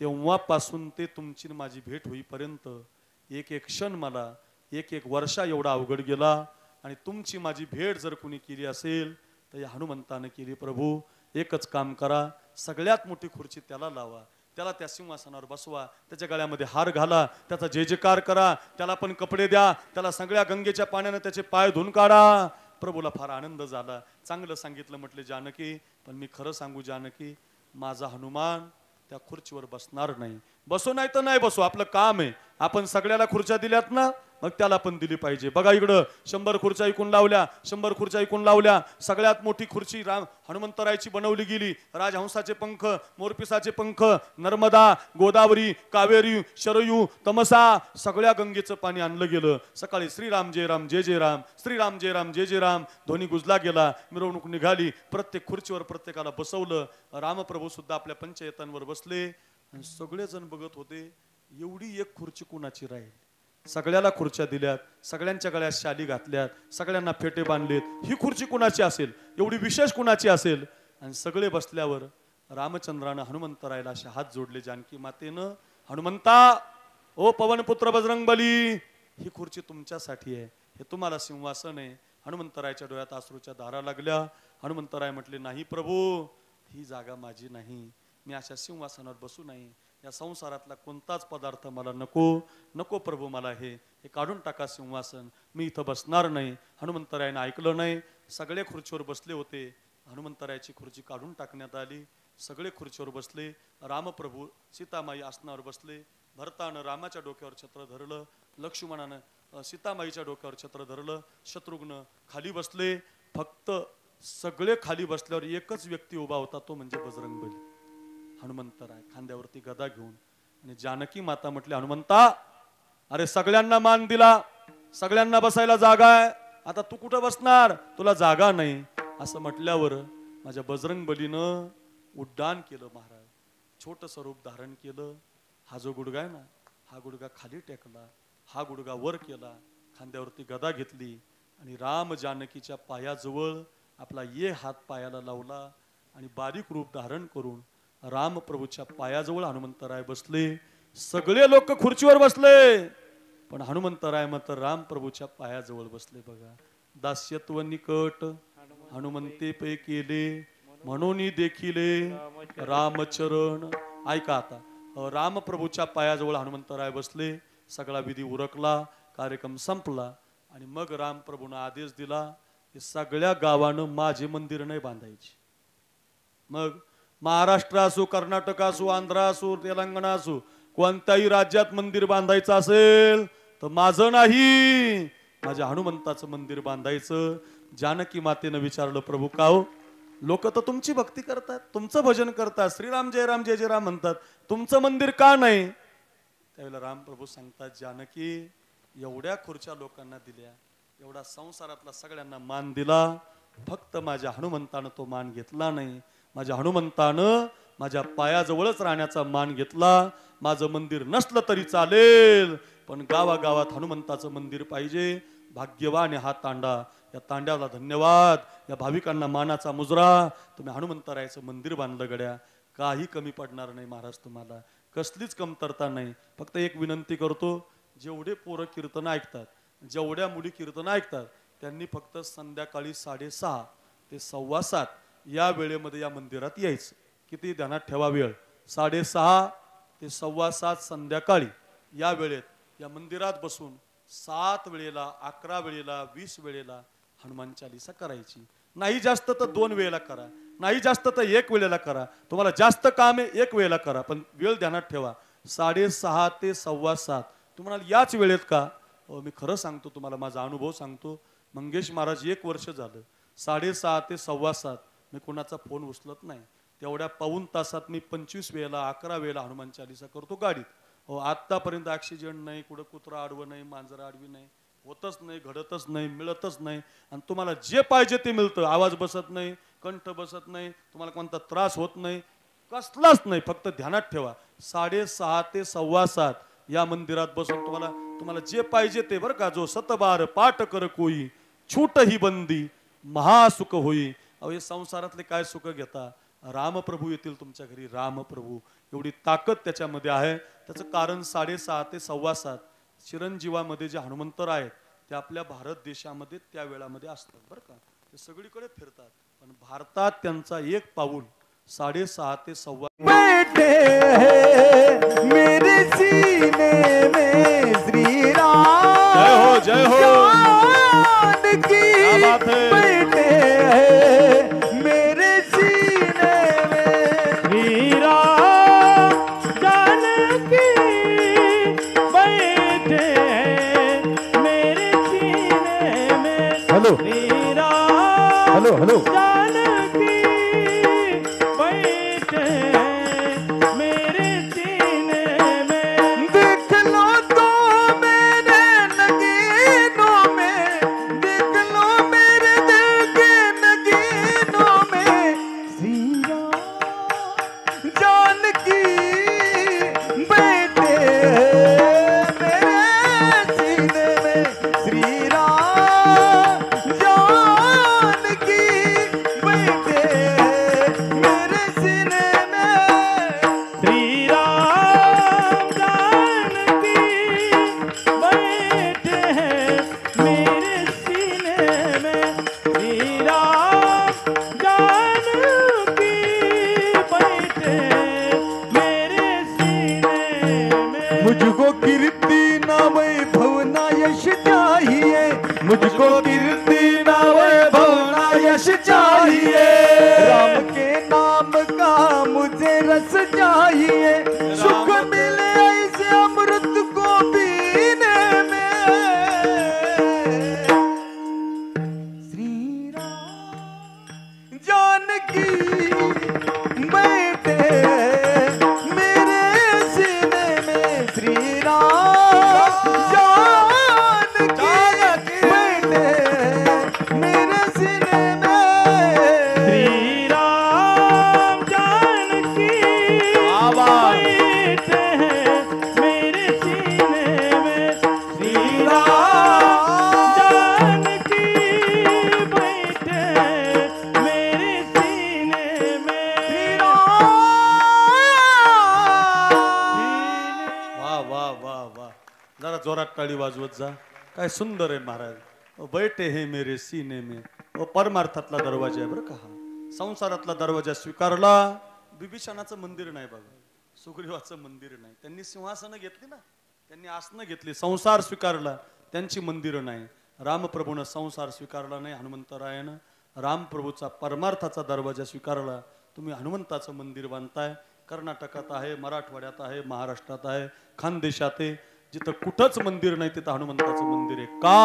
तेव्हापासून ते तुमची माझी भेट होईपर्यंत एक एक क्षण मला एक वर्षा एवढा अवघड गेला. आणि तुमची माझी भेट जर कुणी केली असेल तर या हनुमंतानं केली. प्रभू एकच काम करा, सगळ्यात मोठी खुर्ची त्याला लावा, त्याला त्या सिंहासनावर बसवा, त्याच्या गळ्यामध्ये हार घाला, त्याचा जय जयकार करा, त्याला पण कपडे द्या, त्याला सगळ्या गंगेच्या पाण्याने त्याचे पाय धुवून काढा. प्रभूला फार आनंद झाला. चांगलं सांगितलं म्हटले जानकी. पण मी खरं सांगू जानकी, माझा हनुमान त्या खुर्चीवर बसणार नाही. बसो नाही तर नाही बसो, आपलं काम आहे. आपण सगळ्याला खुर्च्या दिल्यात ना, मग त्याला पण दिली पाहिजे. बघा इकडं 100 खुर्च्या ऐकून लावल्या, 100 खुर्च्या ऐकून लावल्या. सगळ्यात मोठी खुर्ची हनुमंतरायची बनवली गेली. राजहंसाचे पंख, मोरपिसाचे पंख, नर्मदा, गोदावरी, कावेरी, शरयू, तमसा, सगळ्या गंगेचं पाणी आणलं गेलं. सकाळी श्रीराम जय राम जय जय राम, श्रीराम जय राम जय जय राम ध्वनी गुजला गेला. मिरवणूक निघाली. प्रत्येक खुर्चीवर प्रत्येकाला बसवलं. रामप्रभू सुद्धा आपल्या पंचयतांवर बसले. सगळेजण बघत होते. एवढी एक खुर्ची कुणाची राहील? सगळ्याला खुर्च्या दिल्यात, सगळ्यांच्या गळ्यात शाली घातल्यात, सगळ्यांना फेटे बांधलेत. ही खुर्ची कुणाची असेल? एवढी विशेष कुणाची असेल? आणि सगळे बसल्यावर रामचंद्रानं हनुमंतरायला असे हात जोडले जानकी मातेनं. हनुमंता, ओ पवनपुत्र बजरंगबली, ही खुर्ची तुमच्यासाठी आहे, हे तुम्हाला सिंहासन आहे. हनुमंतरायच्या डोळ्यात अश्रूच्या धारा लागल्या. हनुमंतराय म्हटले, नाही प्रभू, ही जागा माझी नाही. मी अशा सिंहासनावर बसू नाही. या संसारातला कोणताच पदार्थ मला नको. नको प्रभू, मला हे काढून टाका सिंहासन. मी इथं बसणार नाही. हनुमंतरायनं ऐकलं नाही. सगळे खुर्चीवर बसले होते. हनुमंतरायाची खुर्ची काढून टाकण्यात आली. सगळे खुर्चीवर बसले. रामप्रभू सीतामाई आसनावर बसले. भरतानं रामाच्या डोक्यावर छत्र धरलं. लक्ष्मणानं सीतामाईच्या डोक्यावर छत्र धरलं. शत्रुघ्न खाली बसले. फक्त सगळे खाली बसल्यावर एकच व्यक्ती उभा होता, तो म्हणजे बजरंगबली. हनुमंतराय खांद्यावरती गदा घेऊन. आणि जानकी माता म्हटले, हनुमंता, अरे सगळ्यांना मान दिला, सगळ्यांना बसायला जागा आहे, आता तू कुठं बसणार? तुला जागा नाही. असं म्हटल्यावर माझ्या बजरंगबलीनं उड्डाण केलं. महाराज छोट स्वरूप धारण केलं. हा जो गुडगा आहे ना, हा गुडगा खाली टेकला, हा गुडगा वर केला, खांद्यावरती गदा घेतली आणि राम जानकीच्या पायाजवळ आपला हात पायाला लावला आणि बारीक रूप धारण करून राम प्रभूच्या पायाजवळ हनुमंतराय बसले. सगळे लोक खुर्चीवर बसले, पण हनुमंतराय मात्र राम प्रभूच्या पायाजवळ बसले. बघा, दास्यत्व निकट हनुमंते पे केले, म्हणून देखिले रामचरण. ऐका आता, रामप्रभूच्या पायाजवळ हनुमंतराय बसले. सगळा विधी उरकला, कार्यक्रम संपला आणि मग रामप्रभूनं आदेश दिला की सगळ्या गावानं माझे मंदिर नाही बांधायचे. मग महाराष्ट्र असो, कर्नाटक असो, आंध्र असो, तेलंगणा असो, कोणत्याही राज्यात मंदिर बांधायचं असेल तर माझं नाही, माझ्या हनुमंताचं मंदिर बांधायचं. जानकी मातेनं विचारलं, प्रभू का हो? लोक तर तुमची भक्ती करतात, तुमचं भजन करतात, श्रीराम जय राम जय जय राम म्हणतात, तुमचं मंदिर का नाही? त्यावेळेला रामप्रभू सांगतात, जानकी, एवढ्या खुर्च्या लोकांना दिल्या, एवढा संसारातला सगळ्यांना मान दिला, फक्त माझ्या हनुमंतानं तो मान घेतला नाही. माझ्या हनुमंतानं माझ्या पायाजवळच राहण्याचा मान घेतला. माझं मंदिर नसलं तरी चालेल, पण गावागावात हनुमंताचं मंदिर पाहिजे. भाग्यवान हा तांडा, या तांड्याला धन्यवाद, या भाविकांना मानाचा मुजरा. तुम्ही हनुमंतरायाचं मंदिर बांधलं गड्या, काही कमी पडणार नाही महाराज, तुम्हाला कसलीच कमतरता नाही. फक्त एक विनंती करतो, जेवढे पोरं कीर्तन ऐकतात, जेवढ्या मुली कीर्तन ऐकतात, त्यांनी फक्त संध्याकाळी 6:30 ते 7:15 या वेळेमध्ये या मंदिरात यायचं. किती ध्यानात ठेवा वेळ, 6:30 ते 7:15 संध्याकाळी या वेळेत या मंदिरात बसून 7 वेळेला, 11 वेळेला, 20 वेळेला हनुमान चालीसा करायची. नाही जास्त तर 2 वेळेला करा, नाही जास्त तर 1 वेळेला करा. तुम्हाला जास्त काम आहे 1 वेळेला करा, पण वेळ ध्यानात ठेवा. 6:30 ते 7:15 तुम्हाला याच वेळेत का? मी खरं सांगतो तुम्हाला, माझा अनुभव सांगतो. मंगेश महाराज 1 वर्ष झालं 6:30 ते 7:15 मी कोणाचा फोन उचलत नाही. तेवढ्या पाऊण तासात मी 25 वेळेला, 11 वेळेला हनुमान चालीसा करतो गाडीत. आतापर्यंत ऍक्सिडेंट नाही, कुठं कुत्रा आडवं नाही, मांजर आडवी नाही, होतच नाही, घडतच नाही, मिळतच नाही. आणि तुम्हाला जे पाहिजे ते मिळतं. आवाज बसत नाही, कंठ बसत नाही, तुम्हाला कोणता त्रास होत नाही, कसलाच नाही. फक्त ध्यानात ठेवा, 6:30 ते 7:15 या मंदिरात बसून तुम्हाला जे पाहिजे ते, बरं का. जो 7 पाठ कर कोई, छूट ही बंदी महासुख होई. हे संसारातले काय सुख घेता, रामप्रभू येतील तुमच्या घरी. रामप्रभू, एवढी ताकद त्याच्यामध्ये आहे. त्याचं कारण 6:30 ते 7:15 चिरंजीवामध्ये जे हनुमंतराय आहेत ते आपल्या भारत देशामध्ये त्या वेळामध्ये असतात, बरं का. ते सगळीकडे फिरतात, पण भारतात त्यांचा एक पाऊल 6:30 ते 7:15 बैठे हैं मेरे सीने में श्री राम. जय हो, जय हो, जानकी क्या बात है. बैठे हैं मेरे सीने में श्री राम जानकी बैठे हैं मेरे सीने में. Hello Shri Ram hello hello Janaki बैठे हैं मेरे सीने में. देख लो तो मेरे नगीनों में, देख लो मेरे दिल के नगीनों में श्री राम जानकी बैठे हैं यश चाहिए, मुझको कीर्ति ना वैभव ना यश चाहिए। राम के नाम का मुझे रस चाहिए, सुख मिले ऐसे अमृत को पीने में। श्री राम जानकी बैठे मेरे सीने में, श्री राम जानकी बैठे मेरे सीने में। श्री राम जानकी बैठे हैं मेरे सीने में। श्री राम जानकी बैठे हैं मेरे सीने में। श्री वा वा वा वा, जरा जोरात टाळी वाजवत जा. काय सुंदर आहे महाराज. बैठे हे मेरे सीने में. परमार्थातला दरवाजा आहे बरं का हा. संसारातला दरवाजा स्वीकारला. बिभीषणाचं मंदिर नाही बघा, सुग्रीवाचं मंदिर नाही. त्यांनी सिंहासनं घेतली ना, त्यांनी आसनं घेतली, संसार स्वीकारला. त्यांची मंदिरं नाही. रामप्रभूनं संसार स्वीकारला नाही, हनुमंतरायानं रामप्रभूचा परमार्थाचा दरवाजा स्वीकारला. तुम्ही हनुमंताचं मंदिर बांधताय. कर्नाटकात आहे, मराठवाड्यात आहे, महाराष्ट्रात आहे, खानदेशात आहे. जिथं कुठंच मंदिर नाही तिथं हनुमंताचं मंदिर आहे. का?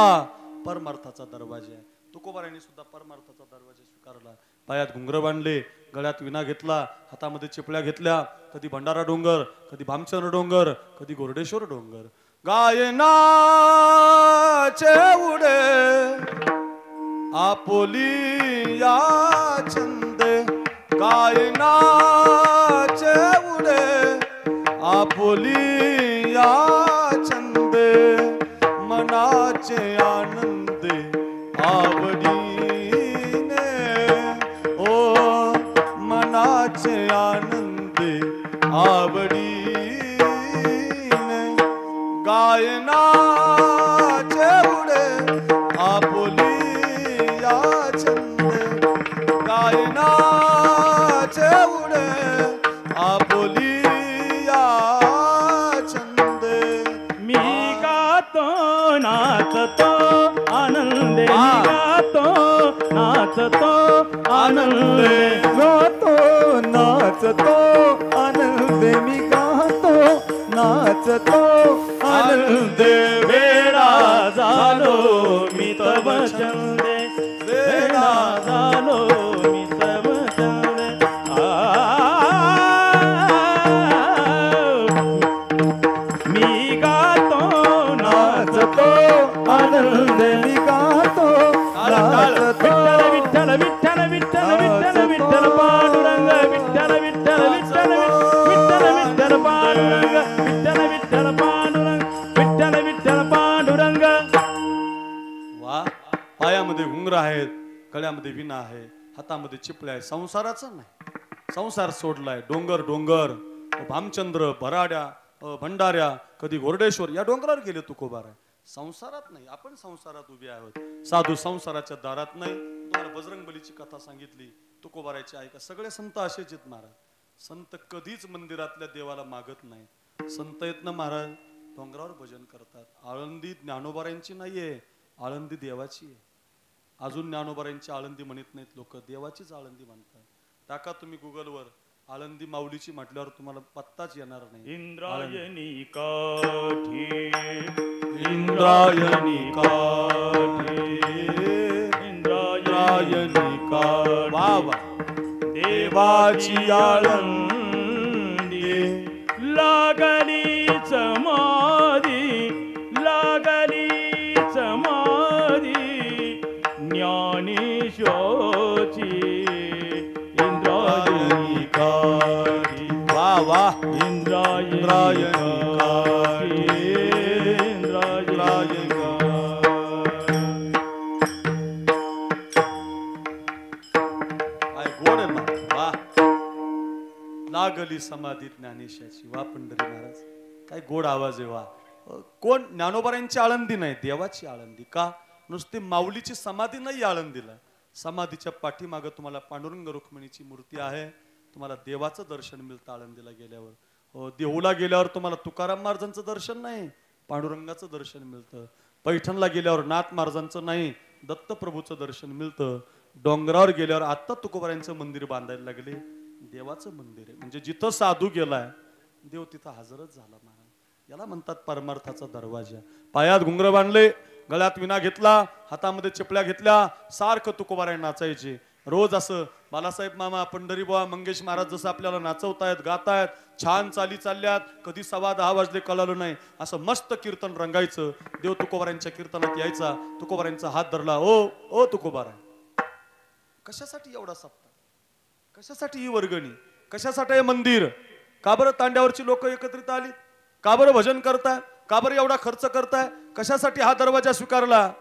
परमार्थाचा दरवाजा आहे. तुकोबारायांनी सुद्धा परमार्थाचा दरवाजा स्वीकारला. पायात घुंगर बांधले, गळ्यात विणा घेतला, हातामध्ये चिपळ्या घेतल्या. कधी भंडारा डोंगर, कधी भामचंद्र डोंगर, कधी गोरडेश्वर डोंगर. गायनाचे उडे आपोली या छंदे, गायनाचे उडे आपोली या छंदे, मनाचे आनंदे आवडीने. ओ मनाचे आनंदे आवडीने, गायनाचे उडे आपोली या छंदे, गायनाचे उडे आपोली या छंदे. मी गातो नाचतो आनंदे, मी गातो नाचतो आनंदे. गातो नाचतो आनंदे, मी गातो नाचतो आनंदे. वेळा झालो मी तव छंदे, वेळा झालो मी तव छंदे. मी गातो नाचतो आनंदे, मी गातो नाचतो. विठ्ठल विठ्ठल विठ्ठल विठ्ठल विठ्ठल पांडुरंग, विठ्ठल विठ्ठल विठ्ठल विठ्ठल विठ्ठल पांडुरंग, विठ्ठल विठ्ठल पांडुरंग, विठ्ठल विठ्ठल पांडुरंग. वा. पायामध्ये घुंगर आहेत, गळ्यामध्ये विणा आहे, हातामध्ये चिपळ्या आहे. संसाराचा नाही, संसार सोडलाय. डोंगर डोंगर, भामचंद्र, भराड्या, भंडाऱ्या, कधी गोरडेश्वर या डोंगरावर गेले तुकोबाराय. संसारात नाही, आपण संसारात उभे आहोत. साधू संसाराच्या दारात नाही. तुम्हाला बजरंगबलीची कथा सांगितली, तुकोबारायची ऐका. सगळे संत असेच आहेत महाराज. संत कधीच मंदिरातल्या देवाला मागत नाही. संत आहेत ना महाराज, डोंगरावर भजन करतात. आळंदी ज्ञानोबारायांची नाहीये, आळंदी देवाची आहे. अजून ज्ञानोबारायांची आळंदी म्हणत नाहीत लोक, देवाचीच आळंदी म्हणतात. टाका तुम्ही गुगलवर आळंदी माऊलीची म्हटल्यावर तुम्हाला पत्ताच येणार नाही. इंद्रायणी काठी, इंद्रायणी काठी, इंद्रायणी काठी. वा वा. देवाची आळंदी लागली समाधी, लागली समाधी ज्ञानेश्वराची. इंद्रायणी काठी. वा वा. इंद्रायणी काठी, इंद्रायणी काय गोड आहे ना. वा. लागली समाधी ज्ञानेशाची. वा पंढरी महाराज, काय गोड आवाज आहे. वा. कोण? ज्ञानोबारायांची आळंदी नाही, देवाची आळंदी. का? नुसती माऊलीची समाधी नाही आळंदीला. समाधीच्या पाठीमागं तुम्हाला पांडुरंग रुक्मिणीची मूर्ती आहे. तुम्हाला देवाचं दर्शन मिळतं आळंदीला गेल्यावर. देहूला गेल्यावर तुम्हाला तुकाराम महाराजांचं दर्शन नाही, पांडुरंगाचं दर्शन मिळतं. पैठणला गेल्यावर नाथ महाराजांचं नाही दत्तप्रभूचं दर्शन मिळतं. डोंगरावर गेल्यावर आता तुकोबारायांचं मंदिर बांधायला लागले. देवाचं मंदिर आहे म्हणजे जिथं साधू गेलाय देव तिथं हजरच झाला महाराज. याला म्हणतात परमार्थाचा दरवाजा. पायात घुंगर बांधले, गळ्यात विना घेतला, हातामध्ये चिपळ्या घेतल्या, सारखं तुकोबाराय नाचायचे. रोज असं बालासाहेब मामा, पंढरी बुवा, मंगेश महाराज जसं आपल्याला नाचवतायत, गातायत, छान चाली चालल्यात, कधी 10:15 वाजले कळालं नाही, असं मस्त कीर्तन रंगायचं. देव तुकोबारायांच्या कीर्तनात यायचा, तुकोबारायांचा हात धरला, ओ ओ तुकोबाराय, कशासाठी एवढा सप्ताह, कशासाठी ही वर्गणी, कशासाठी हे मंदिर, का बरं तांड्यावरची लोक एकत्रित आली, का बरं भजन करताय, का बरं एवढा खर्च करताय, कशासाठी हा दरवाजा स्वीकारला.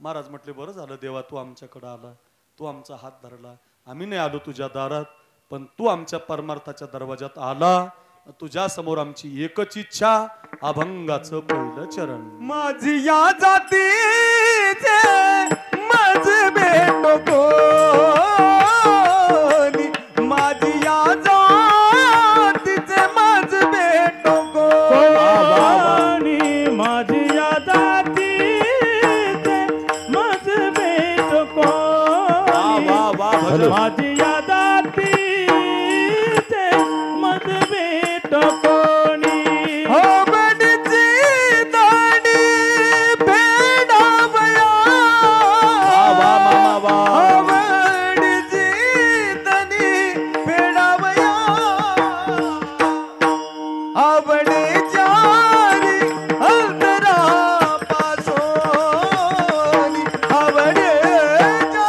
महाराज म्हटले बरं झालं देवा तू आमच्याकडे आला, तू आमचा हात धरला. आम्ही नाही आलो तुझ्या दारात, पण तू आमच्या परमार्थाच्या दरवाजात आला. तुझ्या समोर आमची एकच इच्छा, अभंगाचं पहिलं चरण. माझी या जातीचे मज भेटो कोणी, माझी या जातीचे मज भेटो कोणी, माझी या जातीचे मज भेटो कोणी, माझी या जातीचे मज भेटो कोणी. आवडीची दाढी फेडावया, आवडीची दाढी फेडावया, आवडीच्या अंतरापासोनी, आवडीच्या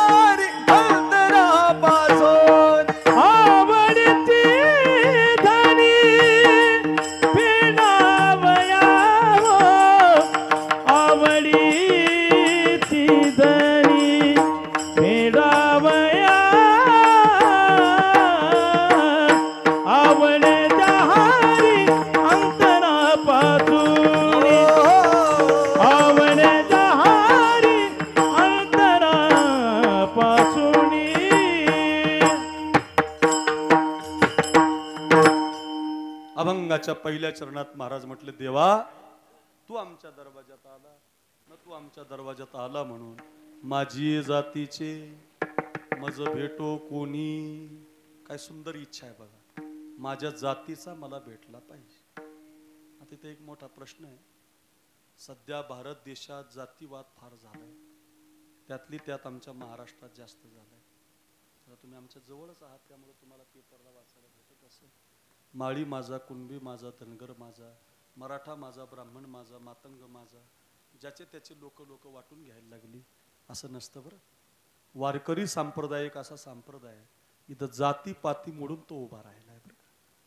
अंतरापासोनी, आवडीची धनी फेडावया हो, आवडीची धनी फेडावया, आवडीच्या हारी अंतरापासून, आवडीच्या हारी अंतरापासून. अभंगाच्या पहिल्या चरणात महाराज म्हटले देवा तू आमच्या दरवाजात आला न, तू आमच्या दरवाजात आला म्हणून माझी जातीचे मज भेटो कोणी. काय सुंदर इच्छा आहे बघा, माझ्या जातीचा मला भेटला पाहिजे. आता इथे एक मोठा प्रश्न आहे, सध्या भारत देशात जातीवाद फार झालाय, त्यातली त्यात आमच्या महाराष्ट्रात जास्त झालाय. जरा तुम्ही आमच्या जवळच आहात त्यामुळे तुम्हाला पेपरला वाचायला भेटत असेल. माळी माझा, कुणबी माझा, धनगर माझा, मराठा माझा, ब्राह्मण माझा, मातंग माझा, ज्याचे त्याचे लोक वाटून घ्यायला लागली. असं नसतं बरं. वारकरी संप्रदाय एक असा संप्रदाय इथं जाती पाती मोडून तो उभा राहिला आहे बरं का.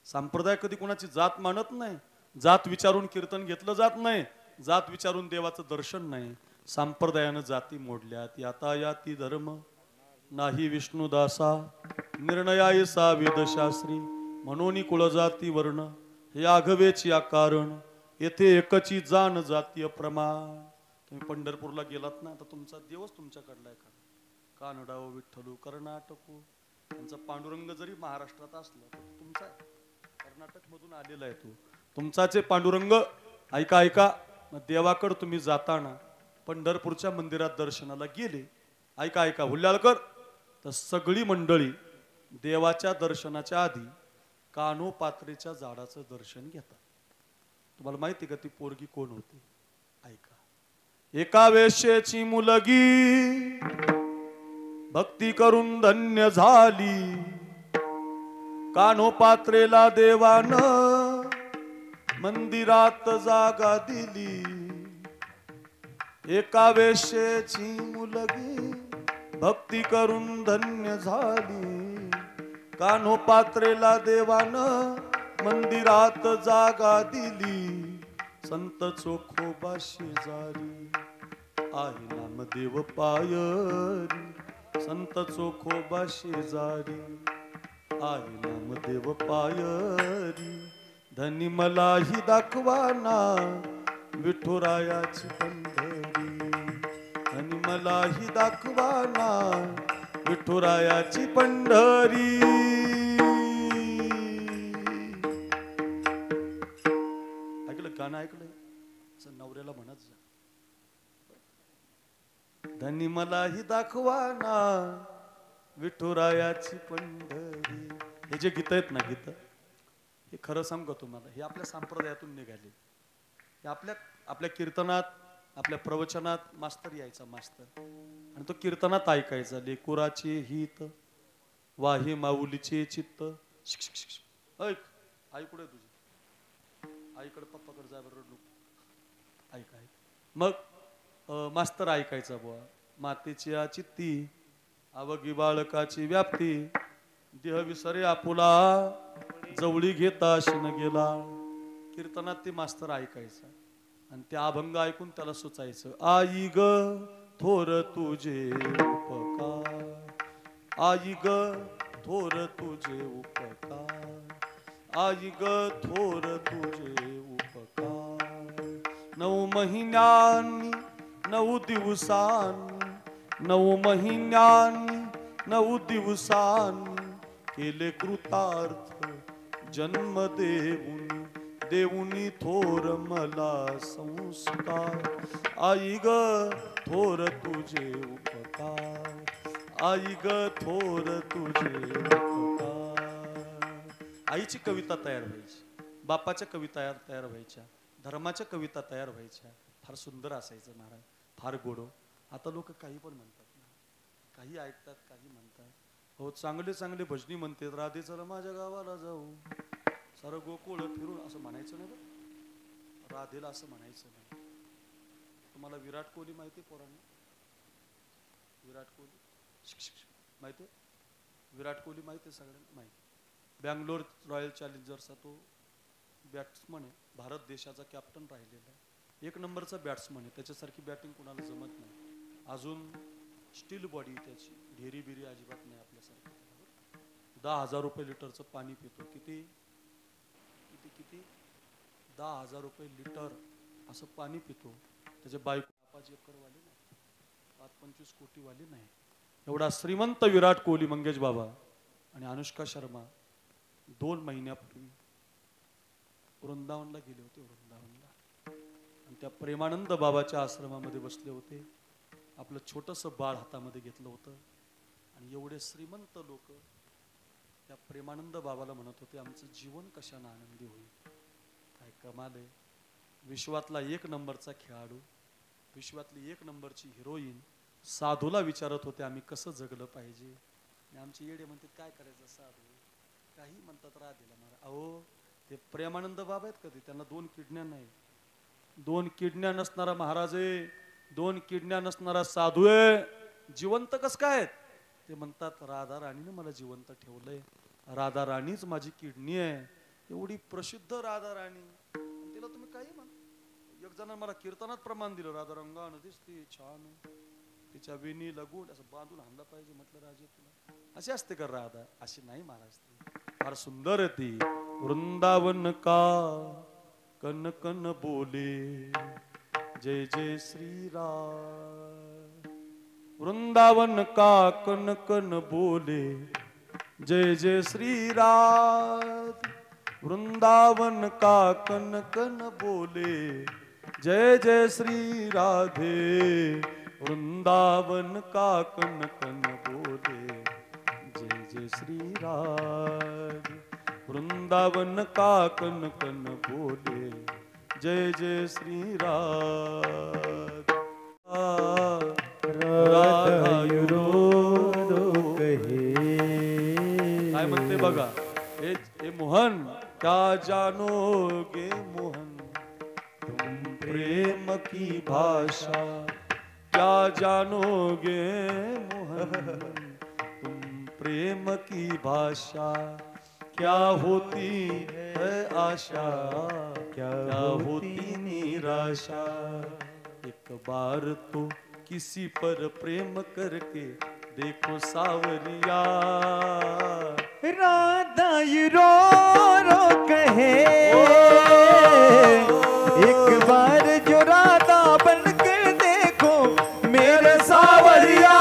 संप्रदाय कधी कोणाची जात मानत नाही, जात विचारून कीर्तन घेतलं जात नाही, जात विचारून देवाचं दर्शन नाही. संप्रदायानं जाती मोडल्यात. याता याती धर्म नाही विष्णुदासा, निर्णयायसा वेदशास्त्री, म्हणून कुळ जाती वर्ण हे आघवेची कारण, येथे एकची जाण जातीय प्रमाण. तुम्ही पंढरपूरला गेलात ना, तर तुमचा देवच तुमच्याकडला आहे. कानडाव विठ्ठलू कर्नाटकू, त्यांचा पांडुरंग जरी महाराष्ट्रात असला तर तुमचा आहे, कर्नाटक मधून आलेला आहे तो तुमचाचे पांडुरंग. ऐका ऐका, देवाकडे तुम्ही जाताना पंढरपूरच्या मंदिरात दर्शनाला गेले, ऐका ऐका हुल्ल्याळकर, तर सगळी मंडळी देवाच्या दर्शनाच्या आधी कानोपात्रेच्या झाडाचं दर्शन घेतात. तुम्हाला माहिती का ती पोरगी कोण होती? ऐका. एका वेश्येची मुलगी भक्ती करून धन्य झाली, कानोपात्रेला देवानं मंदिरात जागा दिली. एका वेश्येची मुलगी भक्ती करून धन्य झाली, कानोपात्रेला देवानं मंदिरात जागा दिली. संत चोखोबा शेजारी आहे नामदेव पायरी, संत चोखोबा शेजारी आहे नामदेव पायरी. धनी मलाही दाखवाना विठुरायाची पंढरी, धनी मलाही दाखवाना विठुरायाची पंढरी. ऐकलं गाणं? ऐकलं? असं नवऱ्याला म्हणत जा. धनी मलाही दाखवा ना विठुरायाची पंढरी. हे जे गीत आहेत ना, गीत हे खरं सांगू का तुम्हाला, हे आपल्या संप्रदायातून निघाले. हे आपल्या कीर्तनात, आपल्या प्रवचनात मास्तर यायचा, मास्तर, आणि तो कीर्तनात ऐकायचा. लेकुराचे हित वाहे माऊलीचे चित्त. ऐक, आई कुठे तुझी? आईकडे पप्पाकडे जा बरं, लोक ऐक ऐक. मग मास्तर ऐकायचा बुवा. मातेची चित्ती आवगी बाळकाची व्याप्ती, देह विसरे आपुला जवळी घेता शिन गेला. कीर्तनात ते मास्तर ऐकायचा आणि ते अभंग ऐकून त्याला सुचायचं. आई ग थोर तुझे उपकार, आई ग थोर तुझे उपकार, आई ग थोर तुझे उपकार. 9 महिन्यांनी 9 दिवसांनी, 9 महिन्यांनी 9 दिवसांनी केले कृतार्थ जन्म देऊनी थोर मला संस्कार. आई ग थोर तुझे उपकार, आई ग थोर तुझे उपकार. आईची कविता तयार व्हायची, बापाच्या कविता तयार व्हायच्या, धर्माच्या कविता तयार व्हायच्या. फार सुंदर असायचं महाराज, फार गोडो. आता लोक काही पण म्हणतात ना, काही ऐकतात, काही म्हणतात. हो, चांगले चांगले भजनी म्हणते, राधे चला माझ्या गावाला जाऊ, सारं गोकुळ फिरून, असं म्हणायचं नाही बरं. राधेला असं म्हणायचं नाही. तुम्हाला विराट कोहली माहिती आहे पोरांना? विराट कोहली माहिती आहे? विराट कोहली माहिती आहे सगळ्यांना? माहिती. बँगलोर रॉयल चॅलेंजर्सचा तो बॅट्समन आहे, भारत देशाचा कॅप्टन राहिलेला आहे. 1 नंबरचा बॅट्समन आहे. त्याच्यासारखी बॅटिंग कोणाला जमत नाही. अजून स्टील बॉडी त्याची, ढेरी बिरी अजिबात नाही आपल्यासारखी. 10,000 रुपये लिटरचं पाणी पितो. किती किती किती 10,000 रुपये लिटर असं पाणी पितो. त्याचे बायको 5 एकरवाली नाही, 25 कोटीवाली नाही. एवढा श्रीमंत विराट कोहली, मंगेश बाबा आणि अनुष्का शर्मा 2 महिन्यापूर्वी वृंदावनला गेले होते. वृंदावनला, आणि त्या प्रेमानंद बाबाच्या आश्रमामध्ये बसले होते. आपलं छोटंसं बाळ हातामध्ये घेतलं होतं आणि एवढे श्रीमंत लोक त्या प्रेमानंद बाबाला म्हणत होते, आमचं जीवन कशाने आनंदी होईल. काय कमाल आहे. विश्वातला 1 नंबरचा खेळाडू, विश्वातली 1 नंबरची हिरोईन साधूला विचारत होते आम्ही कसं जगलं पाहिजे. आणि आमचे येडे म्हणतात काय करायचं साधू, काही म्हणतात राधेला मारा. अहो, ते प्रेमानंद बाबा आहेत कधी, त्यांना 2 किडन्या नाही. 2 किडन्या नसणारा महाराज आहे, 2 किडन्या नसणारा साधू आहे. जिवंत कस काय? ते म्हणतात राधा राणीने मला जिवंत ठेवलंय, राधा राणीच माझी किडनी आहे. एवढी प्रसिद्ध राधा राणी, तिला तुम्ही काही म्हण. एक जणांना मला कीर्तनात प्रमाण दिलं, राधा रंगानं दिसते छान, तिच्या वेणी लगून असं बांधून आणला पाहिजे. म्हटलं राजे तुला अशी असते का राधा? अशी नाही महाराज, फार सुंदर आहे ती. वृंदावन का कन कन बोले जय जय श्री राम. वृंदावन का कन कन बोले जय जय श्री राम. वृंदावन का कन कन बोले जय जय श्री राधे. वृंदावन का कन कन बोले जय जय श्री राधे. वृंदावन का कन कन बोले जय जय श्री राधे. काय म्हणते बघा, हे मोहन क्या जानोगे मोहन तुम प्रेम की भाषा. क्या जानोगे मोहन तुम प्रेम की भाषा. क्या होती है आशा, क्या होती निराशा. एक बार तो किसी पर प्रेम करके देखो सावरिया. राधा रो रो कहे, एक बार जो राधा बनकर देखो मेरे सावरिया.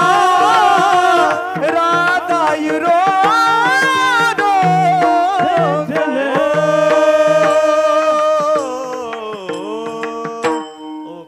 राधा रो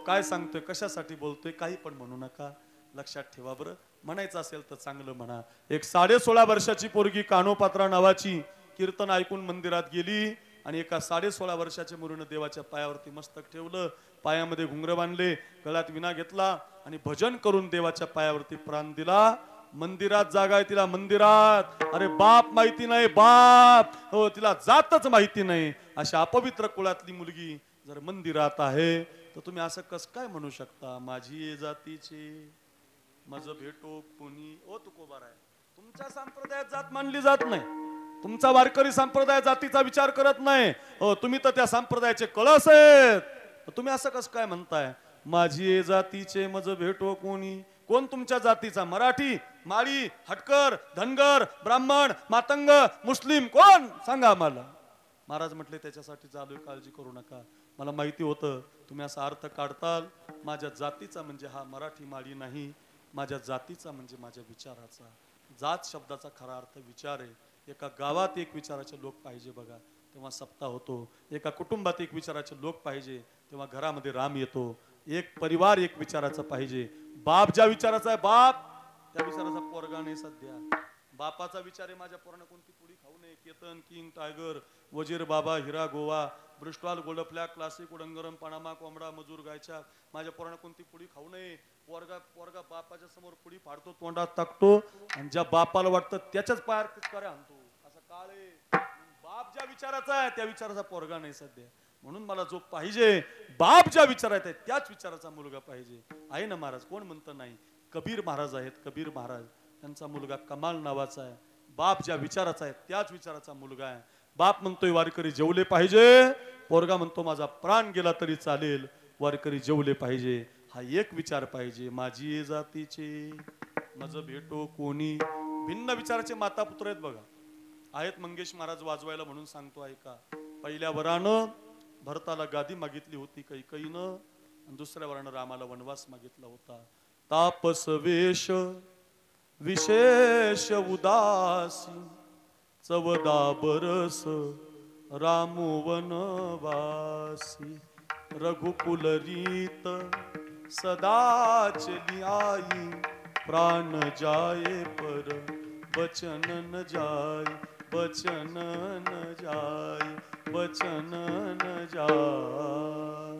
काय सांगतोय, कशासाठी बोलतोय, काही पण म्हणू नका. लक्षात ठेवा बरं. म्हणायचं असेल तर चांगलं म्हणा. एक 16.5 वर्षाची पोरगी कानोपात्रा नावाची कीर्तन ऐकून मंदिरात गेली आणि एका 16.5 वर्षाच्या मुलीनं देवाच्या पायावरती मस्तक ठेवलं, पायामध्ये घुंगरं बांधले, गळ्यात विना घेतला आणि भजन करून देवाच्या पायावरती प्राण दिला. मंदिरात जागा आहे तिला, मंदिरात. अरे बाप माहिती नाही, बाप हो, तिला जातच माहिती नाही. अशा अपवित्र कुळातली मुलगी जर मंदिरात आहे तर तुम्ही असं कस काय म्हणू शकता, माझी ये जातीची माझं भेटो कोणी. ओ तुकोबार आहे, तुमच्या संप्रदायात जात मानली जात नाही. तुमचा वारकरी संप्रदाय जातीचा विचार करत नाही. हो, तुम्ही तर त्या संप्रदायाचे कळस आहेत. तुम्ही असं कस काय म्हणताय, माझी ये जातीचे मज भेटो कोणी. कोण तुमच्या जातीचा? मराठी, माळी, हटकर, धनगर, ब्राह्मण, मातंग, मुस्लिम, कोण सांगा आम्हाला. महाराज म्हटले त्याच्यासाठी चालू, काळजी करू नका. मला माहिती होतं तुम्ही असा अर्थ काढताल. माझ्या जातीचा म्हणजे हा मराठी माळी नाही, माझ्या जातीचा म्हणजे माझ्या विचाराचा. जात शब्दाचा खरा अर्थ विचार आहे. एका गावात एक विचाराचे लोक पाहिजे बघा, तेव्हा सप्ताह होतो. एका कुटुंबात एक विचाराचे लोक पाहिजे, तेव्हा घरामध्ये राम येतो. एक परिवार एक विचाराचा पाहिजे. बाप ज्या विचाराचा आहे, बाप त्या विचाराचा पोरगा नाही सध्या. बापाचा विचार आहे माझ्या पोरानं कोणती पुडी खाऊ नये, केतन, किंग, टायगर, वजीर, बाबा, हिरा, गोवा, ब्रिस्टॉल, गोल्डफ्लॅग, क्लासिक, उडंगरम, पनामा, कोंबडा, मजूर, गायच्या. माझ्या पोरानं कोणती पुडी खाऊ नये. पोरगा बापाच्या समोर पुडी फाडतो, तोंडात टाकतो आणि ज्या बापाला वाटतं त्याच्याच पायार पिचकाऱ्या आणतो. असं काळे बाप ज्या विचाराचा आहे त्या विचाराचा पोरगा नाही सध्या. म्हणून मला जो पाहिजे, बाप ज्या विचारात आहे त्याच विचाराचा मुलगा पाहिजे. आहे ना महाराज, कोण म्हणतं नाही. कबीर महाराज आहेत, कबीर महाराज, त्यांचा मुलगा कमाल नावाचा आहे. बाप ज्या विचाराचा आहे त्याच विचाराचा मुलगा आहे. बाप म्हणतोय वारकरी जेवले पाहिजे, पोरगा म्हणतो माझा प्राण गेला तरी चालेल, वारकरी जेवले पाहिजे. हा एक विचार पाहिजे. माझी जातीचे मज भेटो कोणी. भिन्न विचाराचे माता पुत्र आहेत बघा. आहेत मंगेश महाराज वाजवायला म्हणून सांगतो ऐका. पहिल्या वरानं भरताला गादी मागितली होती कैकईनं, आणि दुसऱ्या वरानं रामाला वनवास मागितला होता. तापस वेश विशेष उदासी, चवदा बरस रामो वनवासी. रघुकुल रीत सदा चली आई, प्राण जाए पर बचन न जाय, बचन न जाय, बचन न जाय.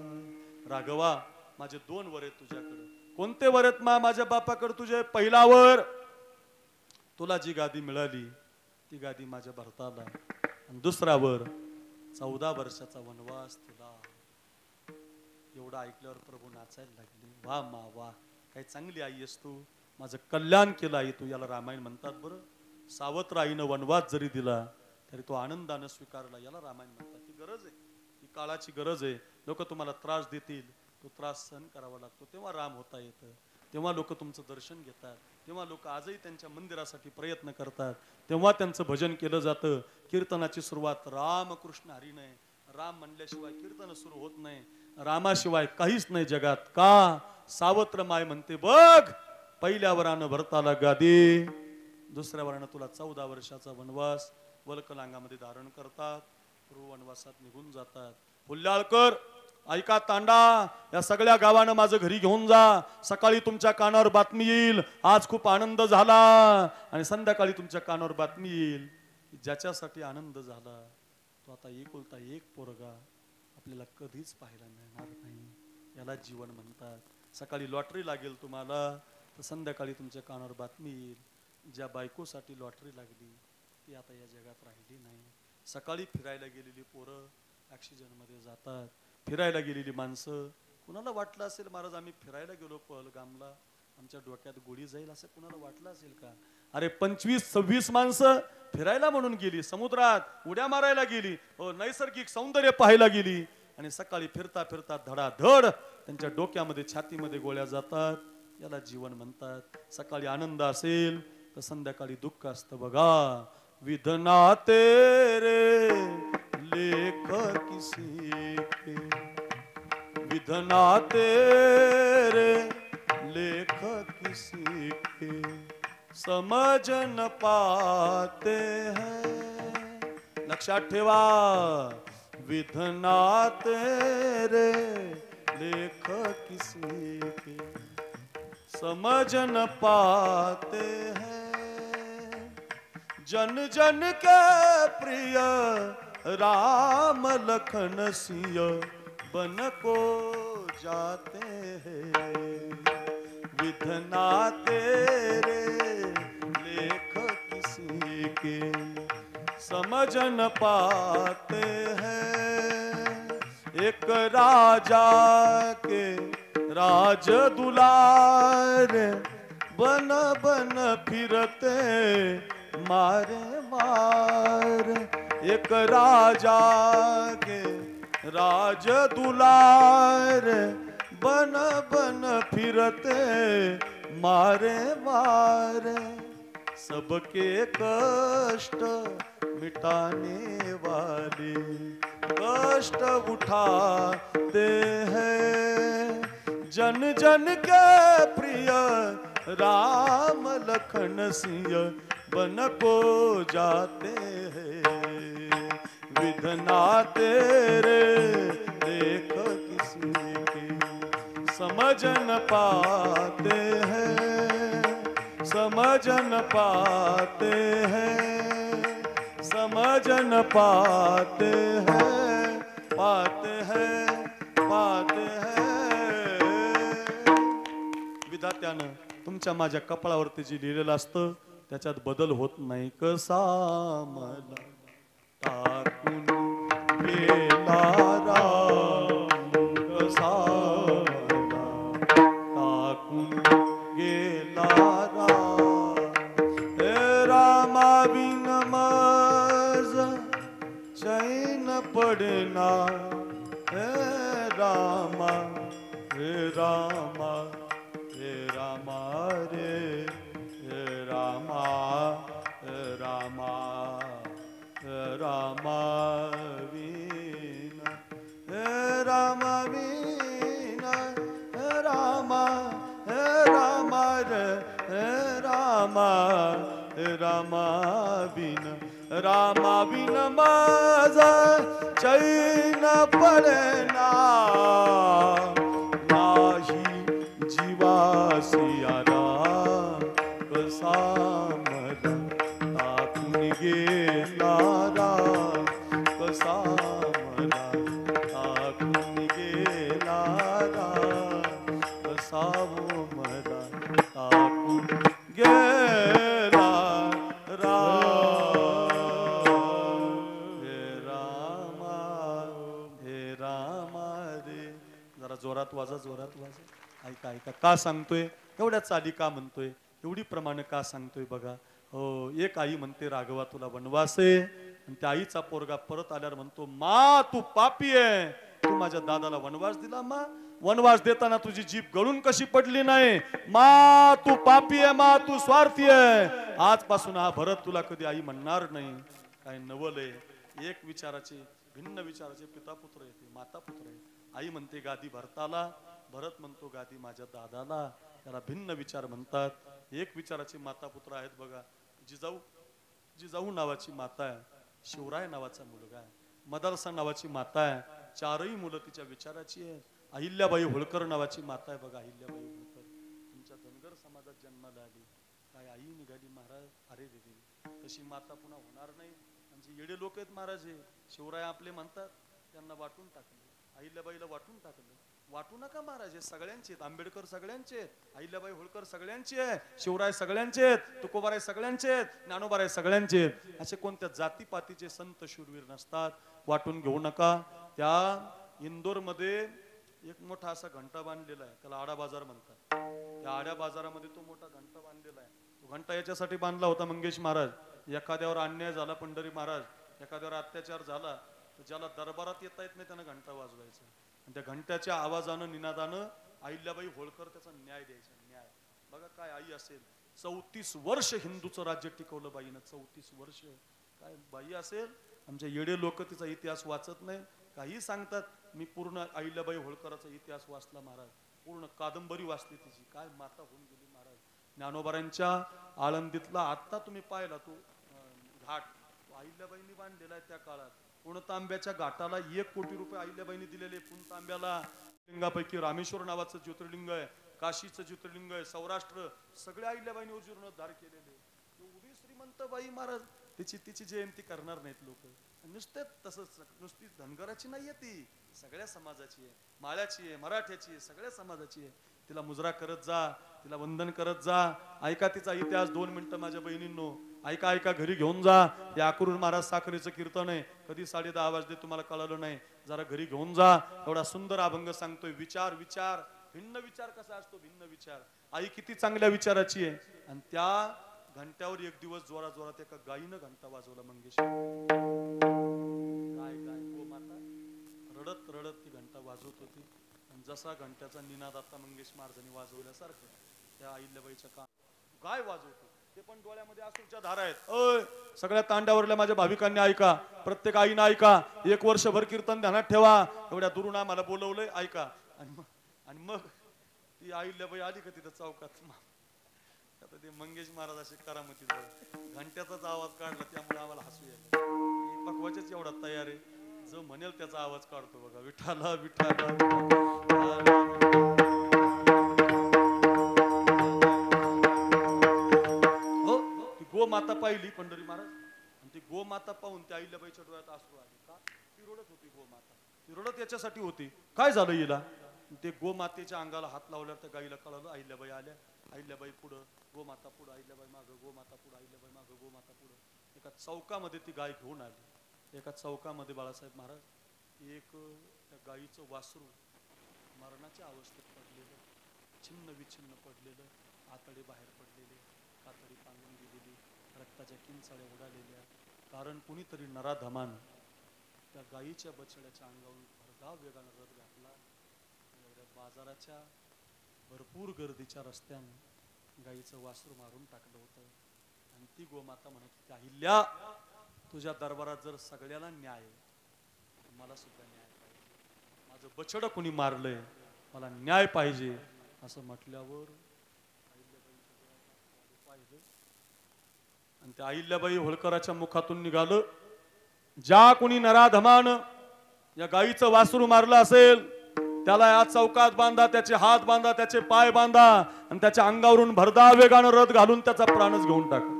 राघवा, माझे 2 वर आहेत तुझ्याकडे. कोणते वर आहेत माझ्या बापाकडे तुझे? पहिला वर, तुला जी गादी मिळाली ती गादी माझ्या भरताला. आणि दुसरा वर, 14 वर्षाचा वनवास तुला. एवढं ऐकल्यावर प्रभू नाचायला लागले. वा मा वा, काही चांगली आई आहेस तू, माझं कल्याण केलं आई तू. याला रामायण म्हणतात बरं. सावत्र आईनं वनवास जरी दिला तरी तो आनंदानं स्वीकारला, याला रामायण म्हणतात. ही गरज आहे, ही काळाची गरज आहे. लोक तुम्हाला त्रास देतील, तो त्रास सहन करावा लागतो, तेव्हा राम होता येतं. तेव्हा लोक तुमचं दर्शन घेतात, तेव्हा लोक आजही त्यांच्या मंदिरासाठी प्रयत्न करतात, तेव्हा त्यांचं भजन केलं जातं. कीर्तनाची सुरुवात रामकृष्ण हरीने. राम म्हणल्याशिवाय कीर्तन सुरू होत नाही. रामाशिवाय काहीच नाही जगात. का? सावत्र माय म्हणते बघ, पहिल्या वरानं भरताला गादी, दुसऱ्या वरानं तुला 14 वर्षाचा वनवास. वल्कलांगामध्ये धारण करतात, पूर्व वनवासात निघून जातात. हुल्लाळकर ऐका, तांडा, या सगळ्या गावानं माझं घरी घेऊन जा. सकाळी तुमच्या कानावर बातमी येईल, आज खूप आनंद झाला. आणि संध्याकाळी तुमच्या कानावर बातमी येईल, ज्याच्यासाठी आनंद झाला तो आता एकुलता एक पोरगा आपल्याला कधीच पाहायला मिळणार नाही. याला जीवन म्हणतात. सकाळी लॉटरी लागेल तुम्हाला, तर संध्याकाळी तुमच्या कानावर बातमी येईल, ज्या बायकोसाठी लॉटरी लागली ती आता या जगात राहिली नाही. सकाळी फिरायला गेलेली पोरं ॲक्सिडेंट मध्ये जातात. फिरायला गेलेली माणसं, कुणाला वाटलं असेल महाराज आम्ही फिरायला गेलो पहलगामला, आमच्या डोक्यात गोळी जाईल असं कुणाला वाटलं असेल का? अरे 25-26 माणसं फिरायला म्हणून गेली, समुद्रात उड्या मारायला गेली, नैसर्गिक सौंदर्य पाहायला गेली, आणि सकाळी फिरता फिरता धडाधड त्यांच्या डोक्यामध्ये छातीमध्ये गोळ्या जातात. याला जीवन म्हणतात. सकाळी आनंद असेल तर संध्याकाळी दुःख असतं बघा. विधना तेरे लेख किसी के, विधना तेरे लेख किसी के, समझ न पाते हैं. लक्षात ठेवा, विधना तेरे लेख किसी के, समझ न पाते हैं जन जन के प्रिय राम लखन सिय बन को जाते हैं विधना तेरे लेख किसी के समझ न पाते हैं एक राजा के राज दुलार बन बन फिरते मारे मार एक राजा के राज दुलार बन बन फिरते मारे मारे सबके कष्ट मिटाने वाले कष्ट उठाते हैं जन जन के प्रिय राम लखन सिंह बन को जाते हैं विधना तेरे देख किसी की समझ न पाते हैं समझ न पाते हैं समझ न पाते हैं पाते हैं पाते हैं विधात्यानं तुमच्या माझ्या कपाळावरती जी लिहिलेलं असतं त्याच्यात बदल होत नाही कसा मला टाकून गेला राम कसा मला टाकून गेला राम हे रामा बिन मज चैन पडना हे रामा हे रामा हे रामा रे हे रामा हे रामा हे रामा वीणा हे रामा वीणा हे रामा रे हे रामा बिन माझा चैन पडना नाही जीवासी आराम कसा मला टाकून गेला राम कसा मला टाकून गेला राम कसा वो मला टाकून गेला रे जरा जोरात वाजा ऐका ऐका का सांगतोय एवढ्या चाली का म्हणतोय एवढी प्रमाणे का सांगतोय बघा हो एक आई म्हणते राघवा तुला वनवास आहे आणि त्या आईचा पोरगा परत आल्यावर म्हणतो मा तू पापी आहे तू माझ्या दादाला वनवास दिला मा वनवास देताना तुझी जीभ गळून कशी पडली नाही मा तू पापी आहे मा तू स्वार्थी आहे आजपासून हा भरत तुला कधी आई म्हणणार नाही काय नवल आहे एक विचाराचे भिन्न विचाराचे पिता पुत्र आहे माता पुत्र आहे आई म्हणते गादी भरताला भरत म्हणतो गादी माझ्या दादाला त्याला भिन्न विचार म्हणतात एक विचाराचे माता पुत्र आहेत बघा जिजाऊ नावाची माता आहे शिवराय नावाचा मुलगा आहे मदारसा नावाची माता आहे चारही मुलं तिच्या विचाराची आहे अहिल्याबाई होळकर नावाची माता आहे बघा अहिल्याबाई होळकर तुमच्या धनगर समाजात जन्माला आली काय आई निघाली महाराज अरे देवी तशी माता पुन्हा होणार नाही म्हणजे येडे लोक आहेत महाराज हे शिवराय आपले म्हणतात त्यांना वाटून टाकले अहिल्याबाईला वाटून टाकलं वाटू नका महाराज हे सगळ्यांचे आहेत आंबेडकर सगळ्यांचे आहेत अहिल्याबाई होळकर सगळ्यांचे आहे शिवराय सगळ्यांचे आहेत तुकोबाराय सगळ्यांचे आहेत ज्ञानोबाराय सगळ्यांचे आहेत असे कोणत्या जातीपातीचे संत शूरवीर नसतात वाटून घेऊ नका त्या इंदोर मध्ये एक मोठा असा घंटा बांधलेला आहे त्याला आडा बाजार म्हणतात त्या आड्या बाजारामध्ये तो मोठा घंटा बांधलेला आहे तो घंटा याच्यासाठी बांधला होता मंगेश महाराज एखाद्यावर अन्याय झाला पंढरी महाराज एखाद्यावर अत्याचार झाला तर ज्याला दरबारात येता येत नाही त्यानं घंटा वाजवायचा आणि त्या घंट्याच्या आवाजानं निनादानं अहिल्याबाई होळकर त्याचा न्याय द्यायचा न्याय बघा काय आई असेल 34 वर्ष हिंदूचं राज्य टिकवलं बाईनं 34 वर्ष काय बाई असेल आमच्या येडे लोक तिचा इतिहास वाचत नाही काही सांगतात मी पूर्ण अहिल्याबाई होळकराचा इतिहास वाचला महाराज पूर्ण कादंबरी वाचली तिची काय माता होऊन गेली महाराज ज्ञानोबारांच्या आळंदीतला आता तुम्ही पाहिला तो घाट अहिल्याबाईंनी बांधलेला आहे त्या काळात पूर्ण तांब्याच्या घाटाला 1 कोटी रुपये अहिल्याबाईंनी दिलेले पूर्ण तांब्याला लिंगापैकी रामेश्वर नावाचं ज्योतिर्लिंग आहे काशीचं ज्योतिर्लिंग आहे, सौराष्ट्र सगळ्या अहिल्याबाईंवर जीर्णोद्धार केलेले. एवढी श्रीमंत बाई महाराज, तिची जयंती करणार नाहीत लोक. नुसते तसंच, नुसती धनगराची नाहीये ती, सगळ्या समाजाची आहे, माळ्याची आहे, मराठ्याची आहे, सगळ्या समाजाची आहे. तिला मुजरा करत जा, तिला वंदन करत जा. ऐका तिचा इतिहास 2 मिनिटं माझ्या बहिणींनो, ऐका ऐका, घरी घेऊन जा. हे आकुरून महाराज साखरेचं कीर्तन आहे, कधी 10:30 वाजले तुम्हाला कळालं नाही, जरा घरी घेऊन जा. एवढा सुंदर अभंग सांगतोय. विचार विचार, भिन्न विचार कसा असतो, भिन्न विचार. आई किती चांगल्या विचाराची आहे. आणि त्या घंट्यावर एक दिवस जोरा जोरात एका गायीनं घंटा वाजवला मंगेश. गाय गाय गोमाता रडत रडत ती घंटा वाजवत होती. आणि जसा घंट्याचा निनाद आता मंगेश महाराजांनी वाजवल्यासारखं त्या अहिल्याबाईच्या का गाय वाजवतो. ते पण डोळ्यामध्ये अश्रूच्या धारा आहेत. अय सगळ्या तांड्यावरल्या माझ्या भाविकांनी ऐका, प्रत्येक आईनं ऐका, 1 वर्षभर कीर्तन ध्यानात ठेवा. एवढ्या दुरून आम्हाला बोलवलंय, ऐका. आणि मग ती अहिल्याबाई आली का तिथं चौकात, आता ते मंगेश महाराज असे करामती घंट्याचाच आवाज काढला, त्यामुळे आम्हाला हसू येईल. पकवाच्याच एवढा तयार आहे, जो म्हणेल त्याचा आवाज काढतो बघा. विठाला विठाला हो. ती गोमाता पाहिली पंढरी महाराज, आणि ती गोमाता पाहून त्या अहिल्याबाईच्या डोळ्यात अश्रू आले. का? ती रडत होती गोमाता, ती रडत याच्यासाठी होती, काय झालं हिला. ते गोमातेच्या अंगाला हात लावल्यावर त्या गाईला कळालं. अहिल्याबाई आल्या, अहिल्याबाई पुढं, गोमाता पुढं, अहिल्याबाई मागं, गोमाता पुढं, अहिल्याबाई मागं, गोमाता पुढं. एका चौकामध्ये ती गाय घेऊन आली. एका चौकामध्ये बाळासाहेब महाराज एक त्या गायीचं वासरू मरणाच्या अवस्थेत पडलेलं, छिन्न विछिन्न पडलेलं, आतडे बाहेर पडलेले, कातडी पांगून गेलेली, रक्ताच्या किंचाळ्या उडालेल्या. कारण कुणीतरी नराधमान त्या गायीच्या बछड्याच्या अंगावरून भरधाव वेगानं रथ घातला. एवढ्या बाजाराच्या भरपूर गर्दीच्या रस्त्यानं गायीचं वासरू मारून टाकलं होतं. आणि ती गोमाता म्हणत होती, अहिल्या तुझ्या दरबारात जर सगळ्याला न्याय, मला सुद्धा न्याय पाहिजे. माझं बछडं कुणी मारलंय, मला न्याय पाहिजे. असं म्हटल्यावर पाहिजे. आणि त्या अहिल्याबाई होळकराच्या मुखातून निघालं, ज्या कुणी नराधमान या गायीचं वासरू मारलं असेल त्याला या चौकात बांधा, त्याचे हात बांधा, त्याचे पाय बांधा, आणि त्याच्या अंगावरून भरधाव वेगानं रथ घालून त्याचा प्राणच घेऊन टाका.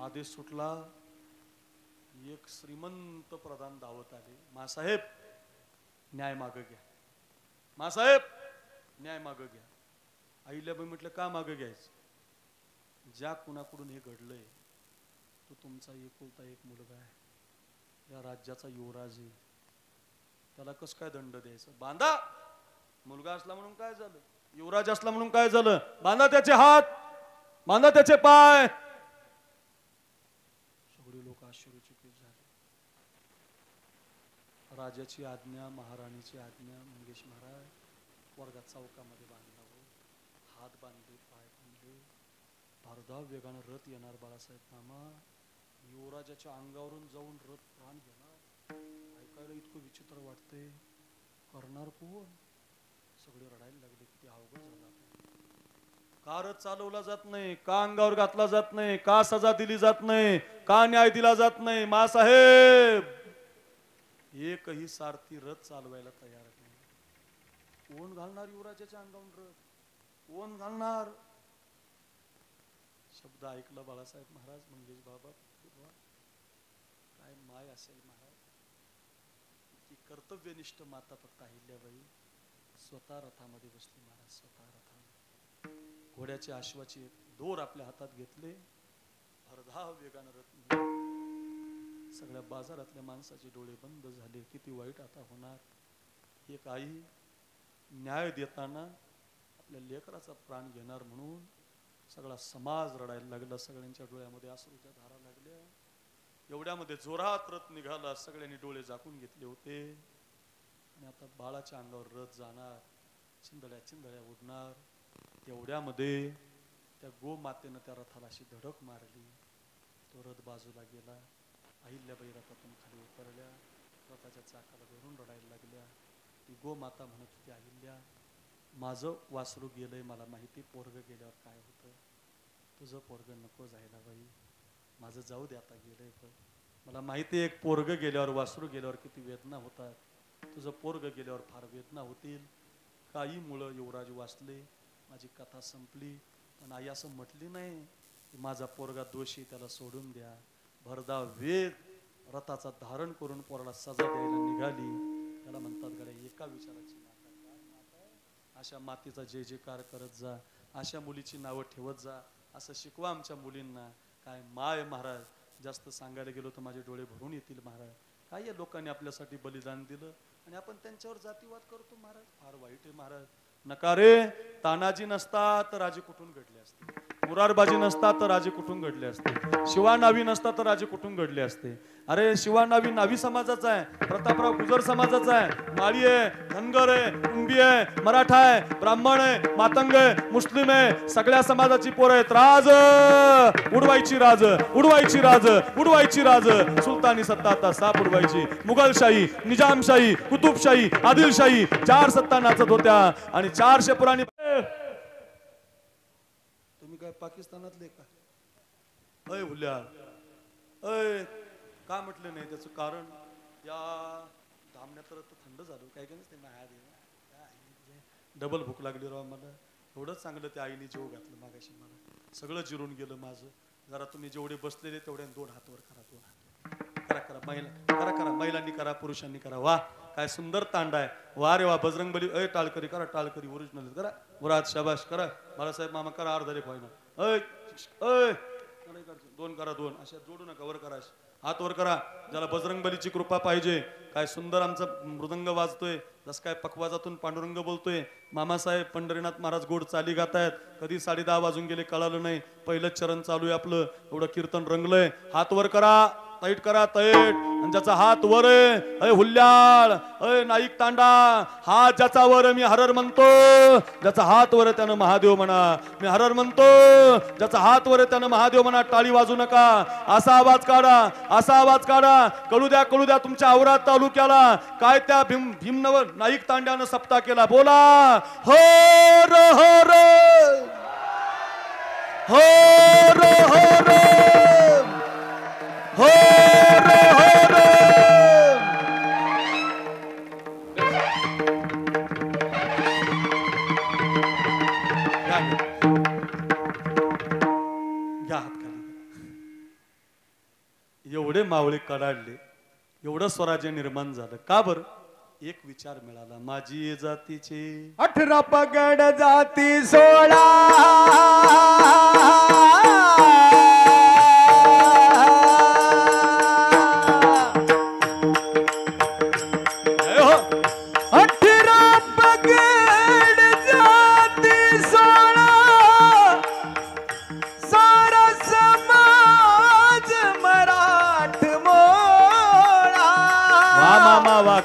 आदेश सुटला. एक श्रीमंत प्रधान धावत आले, मासाहेब न्याय माग घ्या, मासाहेब न्याय माग घ्या. अहिल्याबाई म्हटलं, का माग घ्यायचं? ज्या कुणाकडून हे घडलंय तो तुमचा एकुलता एक मुलगा आहे, या राज्याचा युवराज आहे, त्याला कस काय दंड द्यायचा? बांधा. मुलगा असला म्हणून काय झालं, युवराज असला म्हणून काय झालं? बांधा त्याचे हात, बांधा त्याचे पाय. सगळे लोक आश्चर्यचकित झाले. राजाची आज्ञा, महाराणीची आज्ञा. मंगेश महाराज वर्गात चौकामध्ये बांधला, हात बांधले, पाय बांधले. भरधाव वेगानं रथ येणार बाळासाहेब मामा, युवराजाच्या अंगावरून जाऊन रथ प्राण घेणार. ऐकायला इतकं विचित्र वाटते, करणार कोण? सगळे रडायला लागले, किती अवघड झाला. का रथ चालवला जात नाही, का अंगावर घातला जात नाही, का सजा दिली जात नाही, का न्याय दिला जात नाही? मासाहेब एकही सारथी रथ चालवायला तयार नाही. कोण घालणार युवराजाच्या अंगावर रथ? कोण घालणार? शब्द ऐकला बाळासाहेब महाराज, मंगेश बाबा, काय माय असेल महाराज. ती कर्तव्यनिष्ठ माता फक्त अहिल्याबाई स्वतः रथामध्ये बसली महाराज, स्वतः रथामध्ये. घोड्याच्या अश्वाची दोर आपल्या हातात घेतले, भरधाव वेगानं रथ. सगळ्या बाजारातल्या माणसाचे डोळे बंद झाले. किती वाईट आता होणार. एक आई न्याय देताना आपल्या लेकराचा प्राण घेणार म्हणून सगळा समाज रडायला लागला. सगळ्यांच्या डोळ्यामध्ये अश्रूच्या धारा लागल्या. एवढ्यामध्ये जोरात रथ निघाला, सगळ्यांनी डोळे झाकून घेतले होते. आणि आता बाळाच्या अंगावर रथ जाणार, चिंधड्या चिंधड्या उडणार. तेवढ्यामध्ये त्या गोमातेनं त्या रथाला अशी धडक मारली, तो रथ बाजूला गेला. अहिल्याबाई रथातून खाली उतरल्या, रथाच्या चाकाला धरून रडायला लागल्या. ती गोमाता म्हणत होती, अहिल्या माझं वासरू गेलंय, मला माहिती पोरग गेल्यावर काय होतं. तुझं पोरग नको जायला बाई, माझं जाऊ दे, आता गेलंय. पण मला माहिती आहे, एक पोरग गेल्यावर, वासरू गेल्यावर किती वेदना होतात. तुझं पोरग गेल्यावर फार वेदना होतील. काही मुलं युवराज वाचले, माझी कथा संपली. पण आई असं म्हटली नाही की माझा पोरगा दोषी, त्याला सोडून द्या. भरधाव वेद रथाचा धारण करून पोराला सजा द्यायला निघाली. त्याला म्हणतात गड्या एका विचाराची माता, काय माता? अशा मातेचा जय जयकार करत जा, अशा मुलीची नावं ठेवत जा, असं शिकवा आमच्या मुलींना. काय माय महाराज, जास्त सांगायला गेलो तर माझे डोळे भरून येतील महाराज. काय या लोकांनी आपल्यासाठी बलिदान दिलं आणि आपण त्यांच्यावर जातीवाद करतो महाराज, फार वाईट आहे महाराज. नका रे. तानाजी नसता तर राजे कुठून घडले असते, मुरारबाजी नसता तर राजे कुठून घडले असते, शिवा नावी नसता तर राजे कुठून घडले असते. अरे शिवा नावी नावी समाजाचा आहे, प्रतापराव गुजर समाजाचा आहे, माळी आहे, धनगर आहे, कुंभी आहे, मराठा आहे, ब्राह्मण आहे, मातंग आहे, मुस्लिम आहे, सगळ्या समाजाची पोरं आहेत. राज उडवायची, राज उडवायची, राज उडवायची, राज सुलतानी सत्ता आता साप उडवायची. मुघलशाही, निजामशाही, कुतुबशाही, आदिलशाही, 4 सत्ता नाचत होत्या आणि 400 पुराणी. तुम्ही काय पाकिस्तानातले का? अय हुल्या, अय का म्हटलं नाही? त्याचं कारण या धामण्यात तर थंड झालं काय काय नसते. डबल भूक लागली राव मला. एवढंच चांगलं त्या आईने जेव घातलं मागाशी, मला सगळं जिरून गेलं माझं. जरा तुम्ही जेवढे बसलेले तेवढ्या 2 हात वर करा, 2 हात करा करा. करा महिलांनी करा, पुरुषांनी करा. वा काय सुंदर तांडा आहे. वा रे वा. बजरंगबली अय टाळकरी करा, टाळकरी ओरिजिनल करा. मुराद शाबाश करा. बाळासाहेब मामा करा, अर्धरे फायना. अय अय 2 करा, 2 अशा जोडू नका, वर करा, हात वर करा. ज्याला बजरंगबलीची कृपा पाहिजे. काय सुंदर आमचा मृदंग वाजतोय, जस काय पखवाजातून पांडुरंग बोलतोय. मामासाहेब पंढरीनाथ महाराज गोड चाली गातायत. कधी 10:30 वाजून गेले कळालं नाही. पहिलंच चरण चालू आहे आपलं. एवढं कीर्तन रंगलंय. हात वर करा, तैट करा, तैट. आणि ज्याचा हात वर आहे, अय हुल्ल्याळ, अय नाईक तांडा, हात ज्याचा वर मी हरर म्हणतो. ज्याचा हात वर त्यानं महादेव म्हणा. मी हरर म्हणतो, ज्याचा हात वर त्यानं महादेव म्हणा. टाळी वाजू नका, असा आवाज काढा, असा आवाज काढा. कळू द्या तुमच्या औराद तालुक्याला काय त्या भीमनव नाईक तांड्यानं सप्ताह केला. बोला हो रो हो रो, हो रो हो रो, हो रो हो रो. घ्या हात खाली. एवढे मावळे कडाडले, एवढं स्वराज्य निर्माण झालं का बरं? एक विचार मिळाला. माझी जातीचे 18 पगड जाती 16,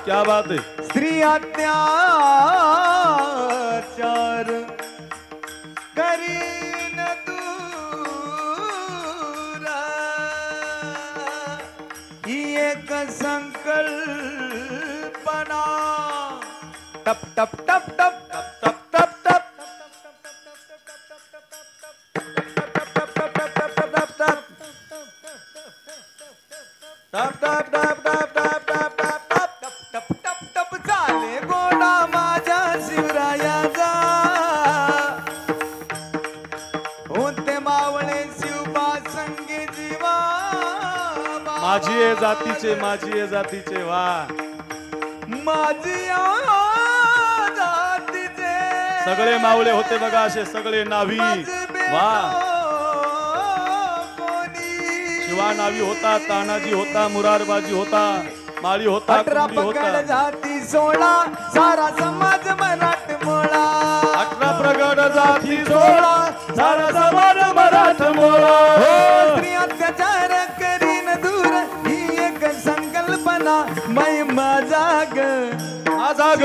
क्या बात है. स्त्री अत्याचार करीन दूर, ही एक संकल्पना. टप टप टप टप टप टप टप माझी जातीचे, माझी जातीचे. वा माझी जातीचे. सगळे मावळे होते बघा असे, सगळे नावी. वा शिवा नावी होता, तानाजी होता, मुरारबाजी होता, माळी होता, 18 पगड जाती 16, सारा समाज मराठमोळा. 18 प्रगड जाती 16, सारा समाज मराठमोळा. स्त्री अत्याचार करीन दूर, ही एक संकल्पना. मै माझा ग, माझा ग.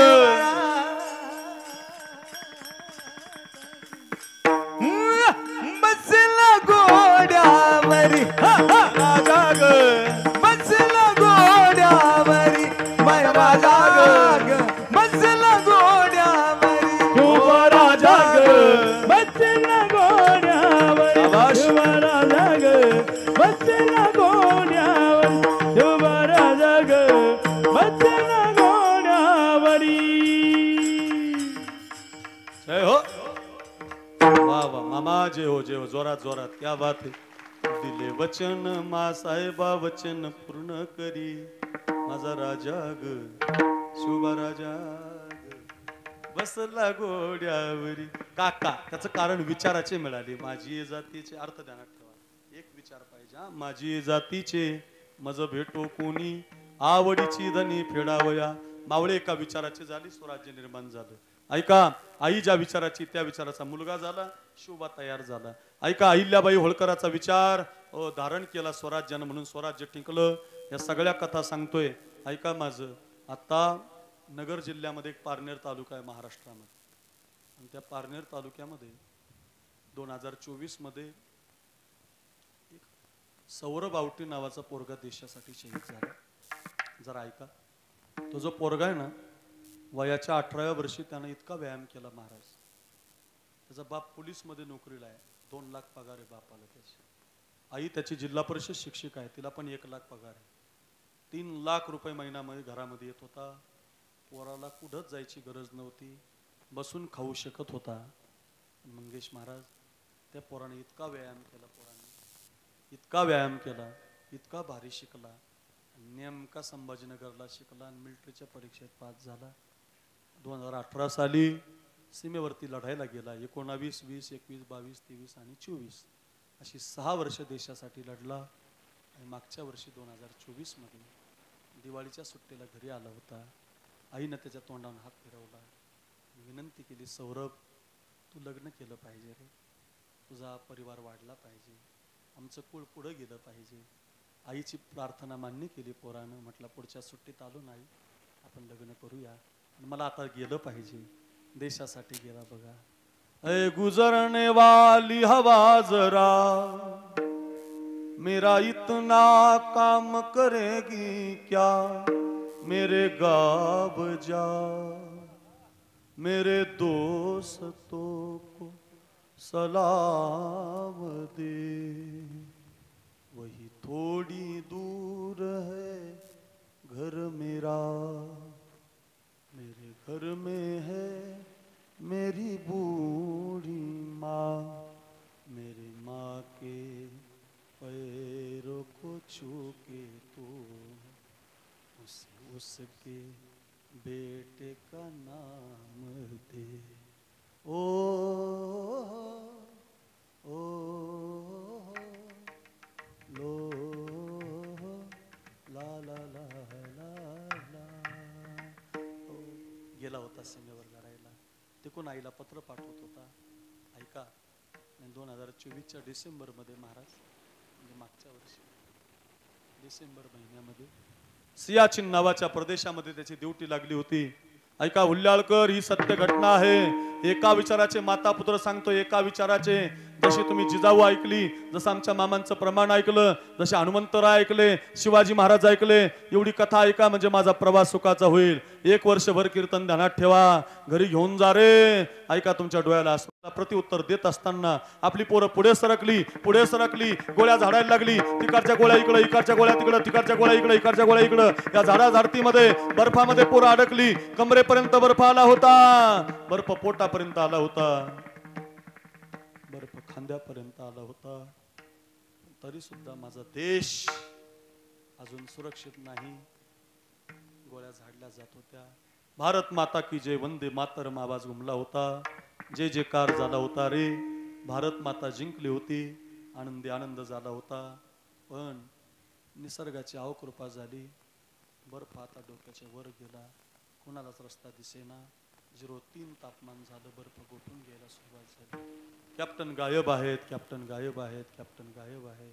बसला घोड्यावरी, माझा ग. बसला घोड्यावरी, मै माझा ग. बसला घोड्यावरी, खूप राजा ग. बसला वा मामा जय हो जोरात जोरात क्या बात है. दिले वचन मा साहेबा वचन पूर्ण करी माझा राजा ग शोभा राजा ग बसला घोड्यावरी. काका त्याचं कारण विचाराचे मिळाले. माझी जातीचे अर्थ ध्यानात ठेवा. एक विचार पाहिजे हा. माझी जातीचे मज भेटो कोणी आवडीची धनी फेडावया. मावळे एका विचाराचे झाली स्वराज्य निर्माण झालं. ऐका आई ज्या विचाराची त्या विचाराचा मुलगा झाला शोभा तयार झाला. ऐका अहिल्याबाई होळकराचा विचार धारण केला स्वराज्यानं म्हणून स्वराज्य टिकलं. या सगळ्या कथा सांगतोय. ऐका माझं. आता नगर जिल्ह्यामध्ये एक पारनेर तालुका आहे महाराष्ट्रामध्ये आणि त्या पारनेर तालुक्यामध्ये 2024 मध्ये एक सौरभ आवटी नावाचा पोरगा देशासाठी शहीद झाला. जरा ऐका. तो जो पोरगा आहे ना वयाच्या 18व्या वर्षी त्यानं इतका व्यायाम केला महाराज. त्याचा बाप पोलीसमध्ये नोकरीला आहे. 2 लाख पगार आहे बापाला त्याची. आई त्याची जिल्हा परिषद शिक्षिका आहे. तिला पण 1 लाख पगार आहे. 3 लाख रुपये महिन्यामध्ये घरामध्ये येत होता. पोराला कुठंच जायची गरज नव्हती. बसून खाऊ शकत होता. मंगेश महाराज त्या पोराने इतका व्यायाम केला. पोराने इतका व्यायाम केला. इतका भारी शिकला. नेमका संभाजीनगरला शिकला आणि मिलिटरीच्या परीक्षेत पास झाला. 2018 साली सीमेवरती लढायला गेला. 19, 20, 21, 22, 23 आणि 24 अशी 6 वर्ष देशासाठी लढला. आणि मागच्या वर्षी 2024 मध्ये दिवाळीच्या सुट्टीला घरी आला होता. आईनं त्याच्या तोंडावर हात फिरवला. विनंती केली, सौरभ तू लग्न केलं पाहिजे रे. तुझा परिवार वाढला पाहिजे. आमचं कुळ पुढं गेलं पाहिजे. आईची प्रार्थना मान्य केली पोरानं. म्हटलं पुढच्या सुट्टीत आलो नाही आपण लग्न करूया. आणि मला आता गेलं पाहिजे. देशासाठी गेला बघा. ऐ गुजरने वाली हवा जरा मेरा इतना काम करेगी क्या. मेरे गाँव जा मेरे दोस्तों को सलाम दे. वही थोड़ी दूर है घर मेरा. मेरे घर में है मेरी बूढ़ी माँ. मेरी माँ के पैरों को छू के तो उसके बेटे का नाम दे. ओ लो ला ला ला ला ला. गेला होता सीमेवर लढायला. तिकून आईला पत्र पाठवत होता. ऐका 2024च्या डिसेंबरमध्ये महाराज म्हणजे मागच्या वर्षी डिसेंबर महिन्यामध्ये सियाचीन नावाच्या प्रदेशामध्ये त्याची ड्युटी लागली होती. ऐका हुल्ल्याळकर ही सत्य घटना आहे. एका विचाराचे माता पुत्र सांगतो. एका विचाराचे जशी तुम्ही जिजाऊ ऐकली, जसं आमच्या मामांचं प्रमाण ऐकलं, जसे हनुमंतराय ऐकले, शिवाजी महाराज ऐकले, एवढी कथा ऐका म्हणजे माझा प्रवास सुखाचा होईल. 1 वर्षभर कीर्तन ध्यानात ठेवा. घरी घेऊन जा रे. ऐका तुमच्या डोळ्याला प्रत्युत्तर देत असताना आपली पोरं पुढे सरकली. गोळ्या झाडायला लागली. तिकडच्या गोळ्या इकडं, इकडच्या गोळ्या तिकडं, तिकडच्या गोळ्या इकडं, इकडच्या गोळ्या इकडं. या झाडाझाडतीमध्ये बर्फामध्ये पोरं अडकली. कमरेपर्यंत बर्फ आला होता. बर्फ पोटापर्यंत आला होता. बर्फ खांद्यापर्यंत आला होता. तरी सुद्धा माझा देश अजून सुरक्षित नाही. गोळ्या झाडल्या जात होत्या. भारत माता की जय वंदे मातरम आवाज घुमला होता. जय जयकार झाला होता रे. भारत माता जिंकली होती. आनंदी आनंद झाला होता. पण निसर्गाची अवकृपा झाली. बर्फ आता डोक्याच्या वर गेला. कोणालाच रस्ता दिसेना. 0.3 तापमान झालं. बर्फ गोठून घ्यायला सुरुवात झाली. कॅप्टन गायब आहेत, कॅप्टन गायब आहेत, कॅप्टन गायब आहे.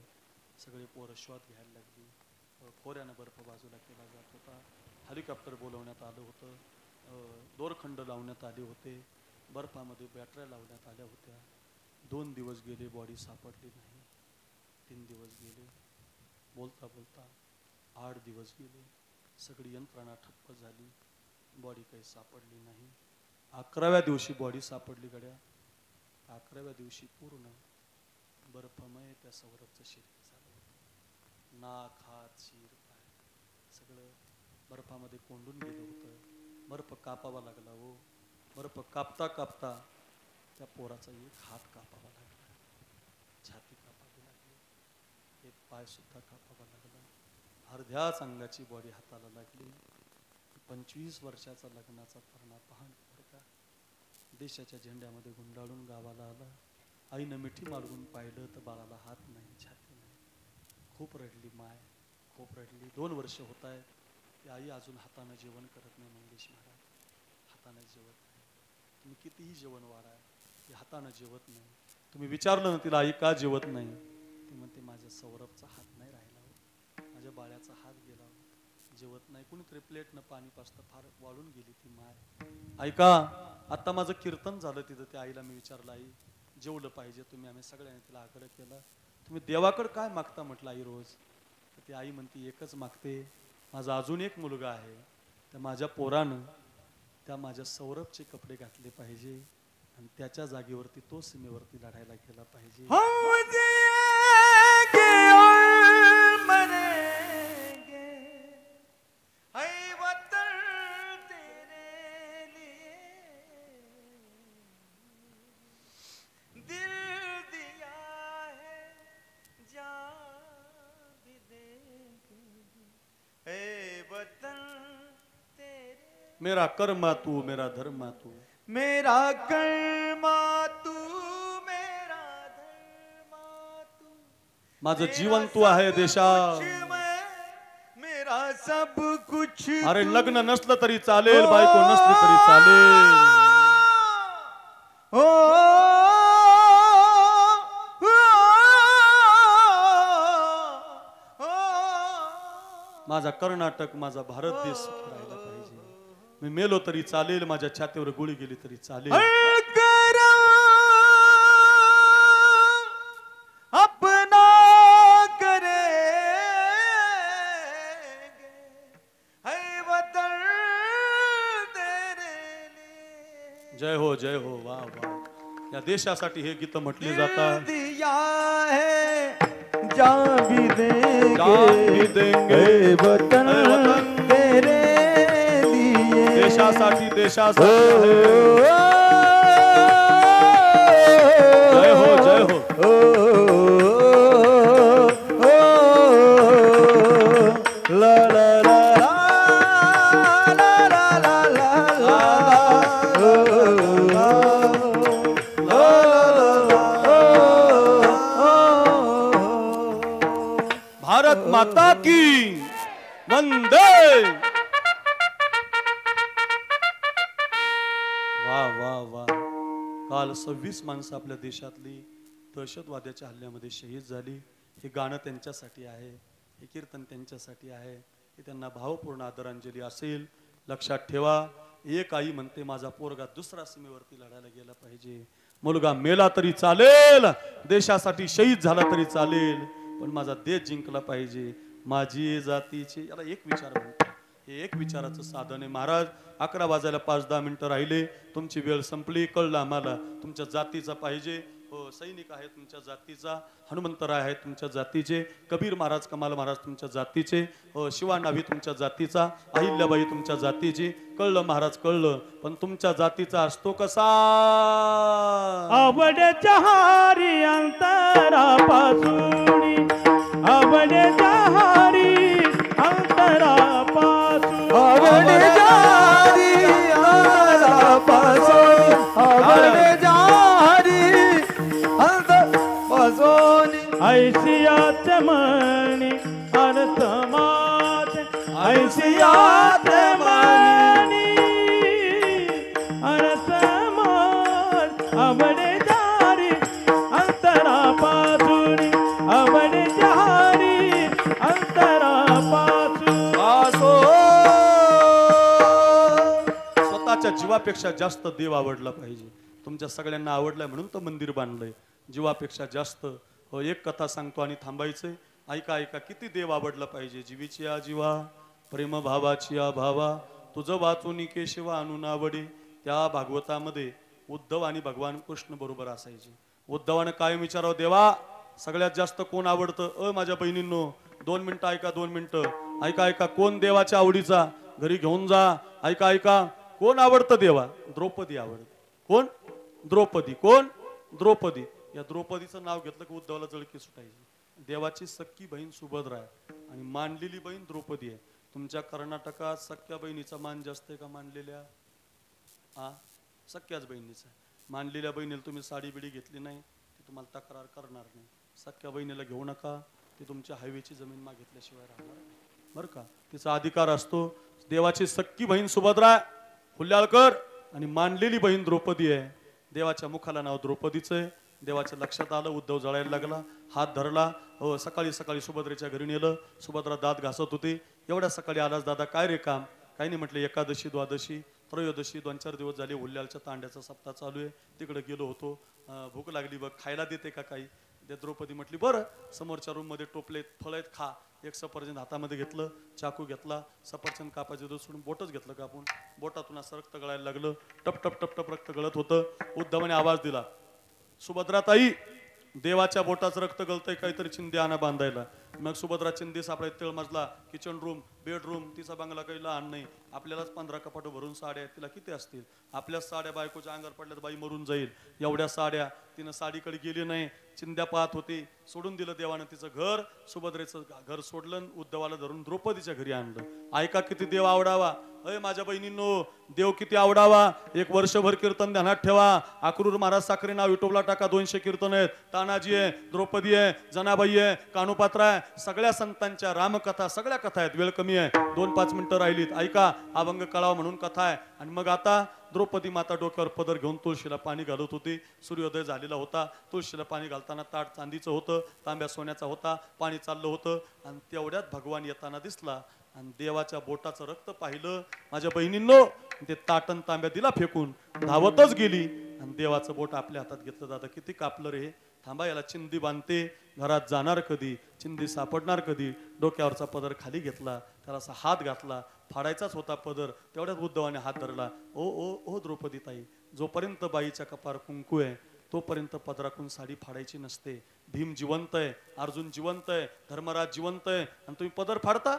सगळे पोरं श्वास घ्यायला लागली. खोऱ्यानं बर्फ बाजूला केला जात होता. हेलिकॉप्टर बोलवण्यात आलं होतं. दोरखंड लावण्यात आले होते. बर्फामध्ये बॅटऱ्या लावण्यात आल्या होत्या. 2 दिवस गेले. बॉडी सापडली नाही. 3 दिवस गेले. बोलता बोलता 8 दिवस गेले. सगळी यंत्रणा ठप्प झाली. बॉडी काही सापडली नाही. 11व्या दिवशी बॉडी सापडली गड्या. 11व्या दिवशी पूर्ण बर्फमय त्या सौरभचं शरीर झालं होतं. नाक, हात, शिर, पाय सगळं बर्फामध्ये कोंडून गेलं होतं. बर्फ कापावा लागला हो. बर्फ कापता कापता त्या पोराचा एक हात कापावा लागला, छाती कापावी लागली, एक पाय सुद्धा कापावा लागला, अर्ध्याच अंगाची बॉडी हाताला लागली. 25 वर्षाचा लग्नाचा तरणा पहाण पोरगा देशाच्या झेंड्यामध्ये गुंडाळून गावाला आला. आईनं मिठी मारून पाहिलं तर बाळाला हात नाही, छाती नाही. खूप रडली माय, खूप रडली. 2 वर्ष होत आहेत, ती आई अजून हातानं जेवण करत नाही. मंगेश महाराज हातानं जेवत नाही. तुम्ही कितीही जेवण वाढा, ती हातानं जेवत नाही. तुम्ही विचारलं ना तिला आई का जेवत नाही, ती म्हणते माझ्या सौरभचा हात नाही राहिला हो, माझ्या बाळ्याचा हात गेला हो, जेवत नाही. कुणीतरी प्लेटनं पाणी पाजतं, फार वाळून गेली ती माय. ऐका, आता माझं कीर्तन झालं तिथं, त्या आईला मी विचारलं आई जेवलं पाहिजे तुम्ही, आम्ही सगळ्यांनी तिला आग्रह केला, तुम्ही देवाकडे काय मागता म्हटलं आई रोज. तर ती आई म्हणती एकच मागते, माझा अजून एक मुलगा आहे, त्या माझ्या पोरानं त्या माझ्या सौरभचे कपडे घातले पाहिजे आणि त्याच्या जागेवरती तो सीमेवरती लढायला गेला पाहिजे. मेरा कर्मा तू, मेरा धर्मा तू, मेरा कर्मा तू, मेरा धर्मा तू, माझं जीवन तू आहे देशा. मेरा सब कुछ. अरे लग्न नसलं तरी चालेल, बायको नसली तरी चालेल. ओ माझा कर्नाटक, माझा भारत देश राहिला पाहिजे. मी मेलो तरी चालेल, माझ्या छातीवर गोळी गेली तरी चालेल. अपना करे वतन तेरे लिए. जय हो, जय हो, वाह वाह. या देशासाठी हे गीत म्हटले जातात. दिया है जान भी देंगे, जान भी देंगे, वतन तेरे लिए. देशासाठी, देशासाठी. जय हो, जय हो. ला ला ला ला ला ला ला भारत माता की वंदे. वा वा वा. काल 26 माणसं आपल्या देशातली दहशतवाद्याच्या हल्ल्यामध्ये शहीद झाली. हे गाणं त्यांच्यासाठी आहे, हे कीर्तन त्यांच्यासाठी आहे, हे त्यांना भावपूर्ण आदरांजली असेल. लक्षात ठेवा, एक आई म्हणते माझा पोरगा दुसऱ्या सीमेवरती लढायला गेला पाहिजे. मुलगा मेला तरी चालेल, देशासाठी शहीद झाला तरी चालेल, पण माझा देश जिंकला पाहिजे. माझी जातीचे, याला एक विचार म्हणतात. हे एक विचाराचं साधन आहे. महाराज 11 वाजायला 5-10 मिनिटं राहिले, तुमची वेळ संपली, कळलं आम्हाला. तुमच्या जातीचा पाहिजे, हो सैनिक आहे तुमच्या जातीचा, हनुमंतराय आहे तुमच्या जातीचे, कबीर महाराज, कमाल महाराज तुमच्या जातीचे, हो शिवानाभी तुमच्या जातीचा, अहिल्याबाई तुमच्या जातीची. कळलं महाराज, कळलं. पण तुमच्या जातीचा असतो कसा? आवडे चहारी अंतरापासून, आवडे चहारी अंतरापासून, आवडे जारी अंतरापासून, आवडे जारी अंतरापासून. ऐसियात मनी अर्थ माझे, ऐसियात मनी अर्थ माझ. आवडे जारी अंतरापासून, आवडे जारी अंतरापासून. स्वतःच्या जीवापेक्षा जास्त देव आवडला पाहिजे. तुमच्या सगळ्यांना आवडलाय म्हणून तर मंदिर बांधलंय. जीवापेक्षा जास्त. हो, एक कथा सांगतो आणि थांबायचंय. ऐका ऐका, किती देव आवडला पाहिजे. जीवीची या जीवा, प्रेम भावाची या भावा, तुझं वाचून केशवा आणून आवडे. त्या भागवतामध्ये उद्धव आणि भगवान कृष्ण बरोबर असायचे. उद्धवानं काय विचारावं, देवा सगळ्यात जास्त कोण आवडतं? माझ्या बहिणींनो 2 मिनिटं ऐका, 2 मिनिटं ऐका ऐका. कोण देवाच्या आवडीचा? घरी घेऊन जा. ऐका ऐका, कोण आवडतं देवा? द्रौपदी आवडते. कोण? द्रौपदी. कोण? द्रौपदी. या द्रौपदीचं नाव घेतलं की उद्धवाला जळकी सुटायची. देवाची सख्खी बहीण सुभद्रा आहे आणि मानलेली बहीण द्रौपदी आहे. तुमच्या कर्नाटकात सख्या बहिणीचा मान जास्त आहे का मानलेल्या? सख्याच बहिणीचा. मानलेल्या बहिणीला तुम्ही साडी बिडी घेतली नाही ती तुम्हाला तक्रार करणार नाही. सख्या बहिणीला घेऊ नका, ती तुमच्या हायवेची जमीन मागितल्याशिवाय राहणार नाही बरं का. तिचा अधिकार असतो. देवाची सख्खी बहीण सुभद्रा हुल्याळकर आणि मानलेली बहीण द्रौपदी आहे. देवाच्या मुखाला नाव द्रौपदीचं आहे. देवाच्या लक्षात आलं, उद्धव जळायला लागला, हात धरला. हो, सकाळी सकाळी सुभद्रेच्या घरी नेलं. सुभद्रा दात घासत होती. एवढ्या सकाळी आलास दादा, काय रे काम? काही नाही म्हटलं, एकादशी द्वादशी त्रयोदशी 2-4 दिवस झाले हुल्याळच्या तांड्याचा सप्ताह चालू आहे, तिकडे गेलो होतो. भूक लागली बघ, खायला देते का काही? त्या द्रौपदी म्हटली बरं. समोरच्या रूम मध्ये टोपलेत, फळ आहेत, खा. एक सफरचंद हातामध्ये घेतलं, चाकू घेतला, सफरचंद कापायचं दूध सोडून बोटच घेतलं कापून. बोटातून असं रक्त गळायला लागलं. टप टप टप टप रक्त गळत होतं. उद्धवाने आवाज दिला, सुभद्रा ताई, देवाच्या बोटाचं रक्त गळतंय, काहीतरी चिंदी आणा बांधायला. मग सुभद्रा चिंदी सापडायत. तळमजला, किचन रूम, बेडरूम, तिचा बंगला काही लहान नाही. आपल्यालाच 15 कपाट भरून साड्या आहेत. तिला किती असतील? आपल्या साड्या बायकोच्या अंगावर पडल्यात, बाई मरून जाईल. एवढ्या साड्या. तिनं साडीकडे गेली नाही, चिंध्या पाहत होती. सोडून दिलं देवानं तिचं घर. सुभद्रेचं घर सोडलं, उद्धवाला धरून द्रौपदीच्या घरी आणलं. ऐका किती देव आवडावा. अय माझ्या बहिणींनो, देव किती आवडावा. एक वर्षभर कीर्तन ध्यानात ठेवा. अक्रूर महाराज साखरे नाव युट्यूबला टाका, 200 कीर्तन आहेत. तानाजी आहे, द्रौपदी आहे, जनाबाई आहे, कानुपात्रा आहे. सगळ्या संतांच्या रामकथा, सगळ्या कथा आहेत. वेळ कमी आहे, 2-5 मिनिटं राहिलीत. ऐका, अभंग कळावा म्हणून कथा आहे. आणि मग आता द्रौपदी माता डोक्यावर पदर घेऊन तुळशीला पाणी घालत होती. सूर्योदय झालेला होता. तुळशीला पाणी घालताना ताट चांदीचं होतं, तांब्या सोन्याचा होता. पाणी चाललं होतं आणि तेवढ्यात भगवान येताना दिसला आणि देवाच्या बोटाचं रक्त पाहिलं. माझ्या बहिणींनो, ते ताटण तांब्या दिला फेकून, धावतच गेली आणि देवाचं बोट आपल्या हातात घेतलं. दादा किती कापलं रे. थांबा, याला चिंदी बांधते. घरात जाणार कधी, चिंदी सापडणार कधी. डोक्यावरचा पदर खाली घेतला, त्याला असा हात घातला. फाडायचाच होता पदर, तेवढ्यात उद्धवाने हात धरला. ओ ओ ओ द्रौपदी ताई, जोपर्यंत बाईच्या कपार कुंकू आहे तोपर्यंत पदराकून साडी फाडायची नसते. भीम जिवंत आहे, अर्जुन जिवंत आहे, धर्मराज जिवंत आहे आणि तुम्ही पदर फाडता?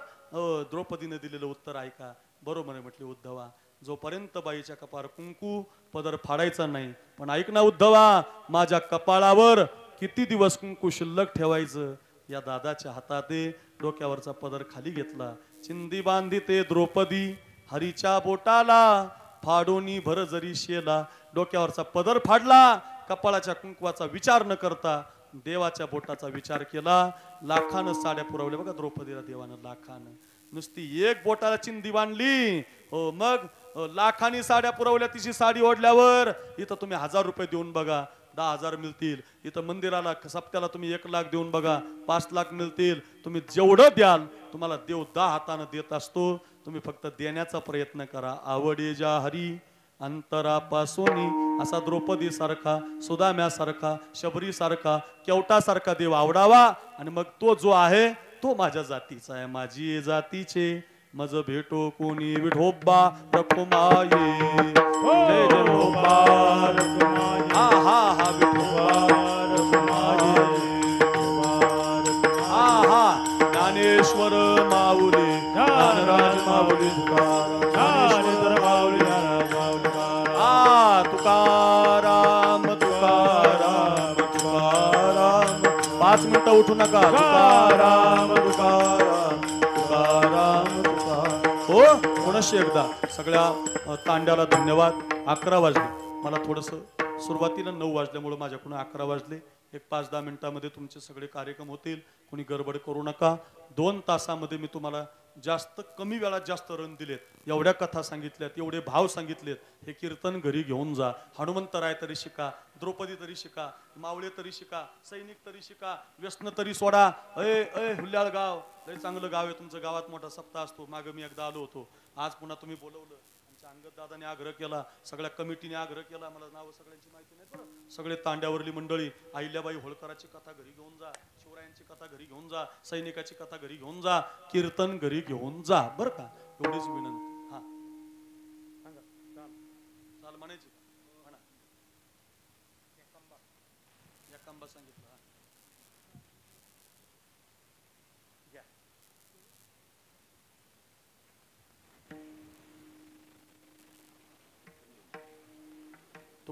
द्रौपदीने दिलेलं उत्तर ऐका. बरोबर आहे म्हटली उद्धवा, जोपर्यंत बाईच्या कपार कुंकू, पदर फाडायचा नाही. पण ऐक ना उद्धवा, माझ्या कपाळावर किती दिवस कुंकू शिल्लक ठेवायचं? या दादाच्या हातात डोक्यावरचा पदर खाली घेतला. चिंदी बांधिते द्रौपदी हरीच्या बोटाला, फाडोनी भर जरी शेला. डोक्यावरचा पदर फाडला, कपाळाच्या कुंकवाचा विचार न करता देवाच्या बोटाचा विचार केला. लाखानं साड्या पुरवल्या बघा द्रौपदीला देवानं, लाखानं. नुसती एक बोटाला चिंदी बांधली, हो, मग लाखांनी साड्या पुरवल्या. तिची साडी ओढल्यावर इथं तुम्ही 1000 रुपये देऊन बघा, 10,000 मिळतील. इथं मंदिराला सप्त्याला तुम्ही 1 लाख देऊन बघा, 5 लाख मिळतील. तुम्ही जेवढं द्याल तुम्हाला देव 10 हातानं देत असतो. तुम्ही फक्त देण्याचा प्रयत्न करा. आवडे जा हरी अंतरापासून. असा द्रौपदी सारखा, सुदाम्यासारखा, शबरी सारखा, केवटासारखा देव आवडावा. आणि मग तो जो आहे तो माझ्या जातीचा आहे. माझी जातीचे मज भेटो कोणी विठोबा रखुमाई. जय जय विठोबा रखुमाई. हा हा हा विठोबा रखुमाई. हा हा ज्ञानेश्वर माऊली, ज्ञानराज माऊली ज्ञानेश्वर माऊली, तुकाराम तुकाराम तुकाराम. 5 मिनिटं उठू नका. तुकाराम तुकाराम तुकाराम तुकाराम. हो, पुनश्च एकदा सगळ्या तांड्याला धन्यवाद. 11 वाजले. मला थोडंसं सुरुवातीला 9 वाजल्यामुळे माझ्याकडून 11 वाजले. एक 5-10 मिनिटांमध्ये तुमचे सगळे कार्यक्रम होतील. कोणी गडबड करू नका. 2 तासामध्ये मी तुम्हाला जास्त कमी वेळात जास्त रन दिलेत. एवढ्या कथा सांगितल्यात, एवढे भाव सांगितलेत. हे कीर्तन घरी घेऊन जा. हनुमंतराय तरी शिका, द्रौपदी तरी शिका, मावळे तरी शिका, सैनिक तरी शिका, व्यसन तरी सोडा. अय अय हुल्याळ गाव लय चांगलं गाव आहे तुमचं. गावात मोठा सप्ताह असतो. मागं मी एकदा आलो होतो. आज पुन्हा तुम्ही बोलवलं. अंगद दादाने आग्रह केला, सगळ्या कमिटीने आग्रह केला. मला नाव सगळ्यांची माहिती नाही बरं. सगळे तांड्यावरली मंडळी, अहिल्याबाई होळकराची कथा घरी घेऊन जा, शिवरायांची कथा घरी घेऊन जा, सैनिकाची कथा घरी घेऊन जा, कीर्तन घरी घेऊन जा, बरं का. एवढीच विनंती. हा सांगा, चाल म्हणायची म्हणा. एकांबा सांगितलं.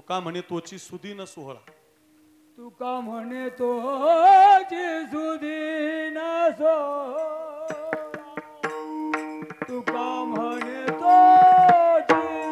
तुका म्हणे तोची सुदीन सोहळा. तुका म्हणे तो सुदीन सोहळा. तुका म्हणे तो सुदीन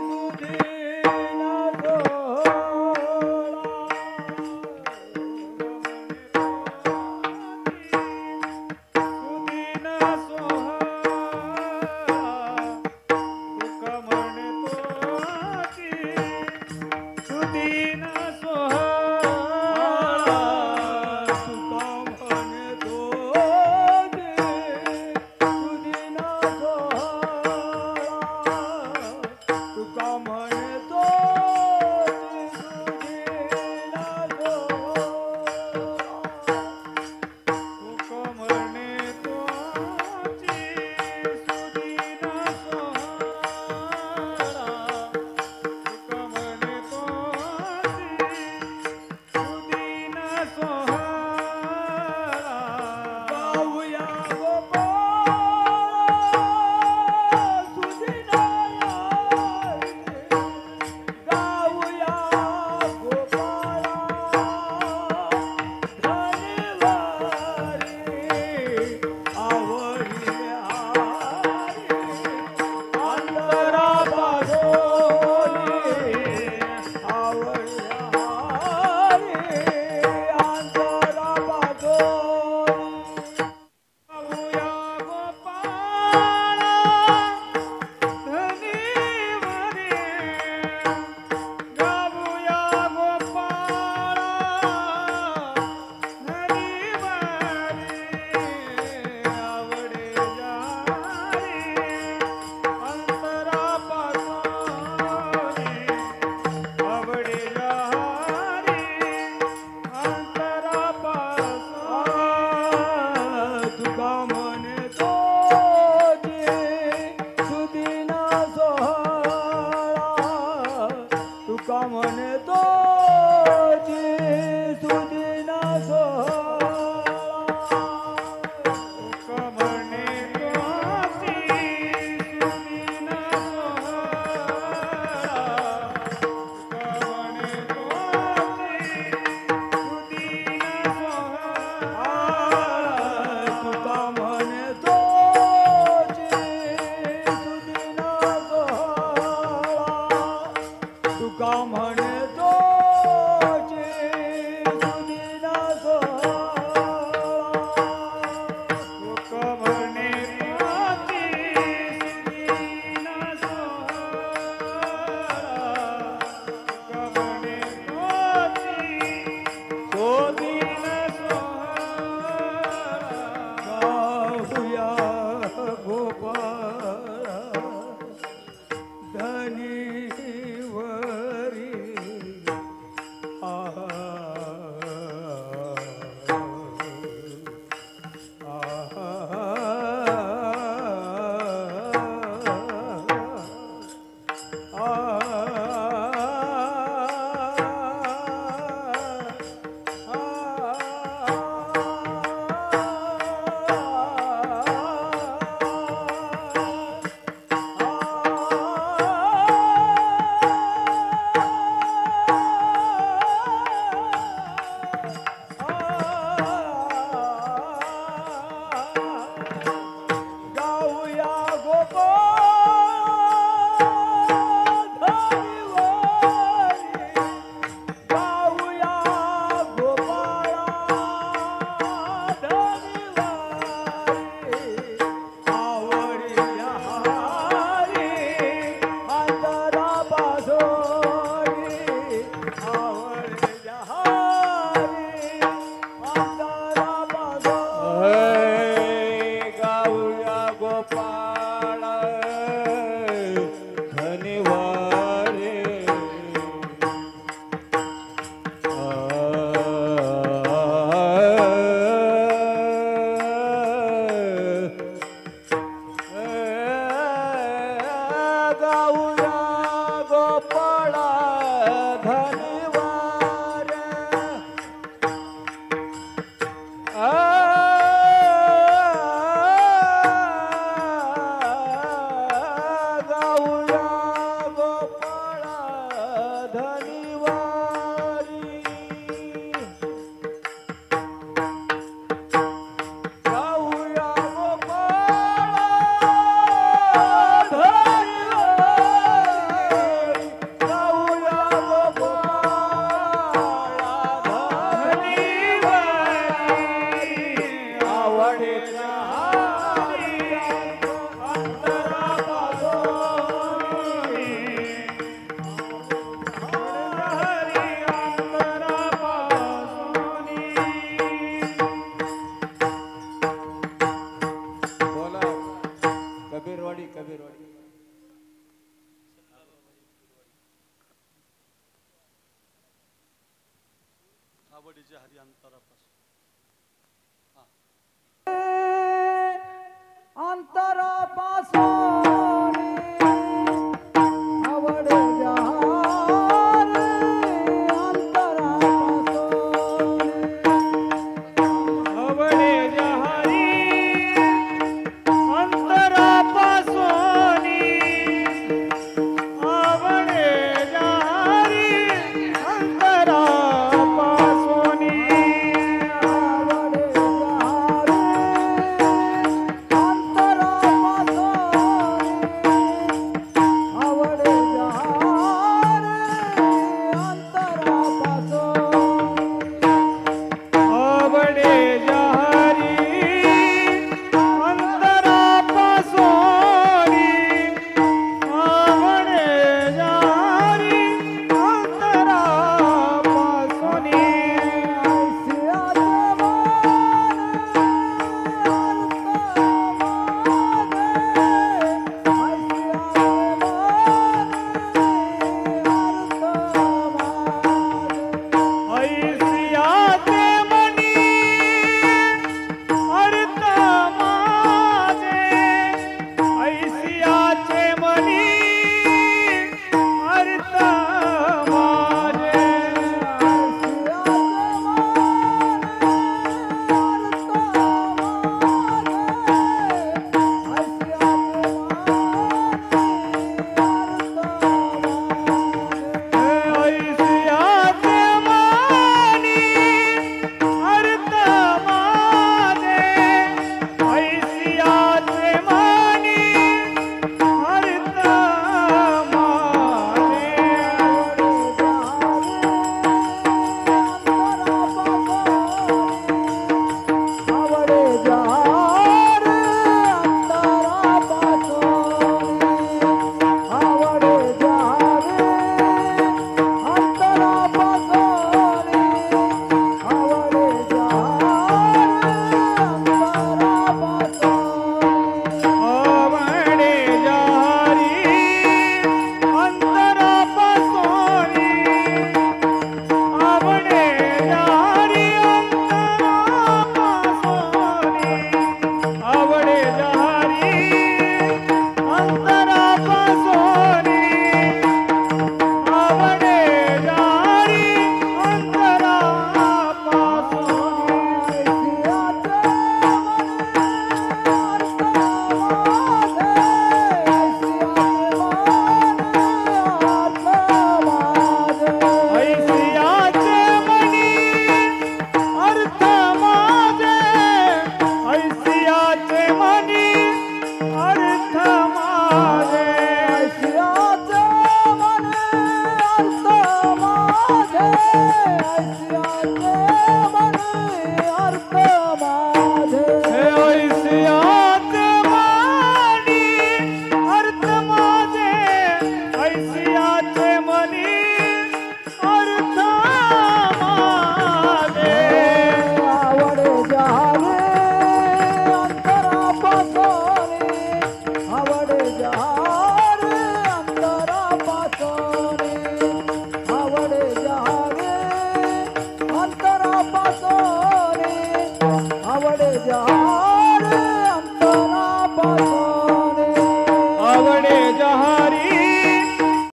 ऐसियाचे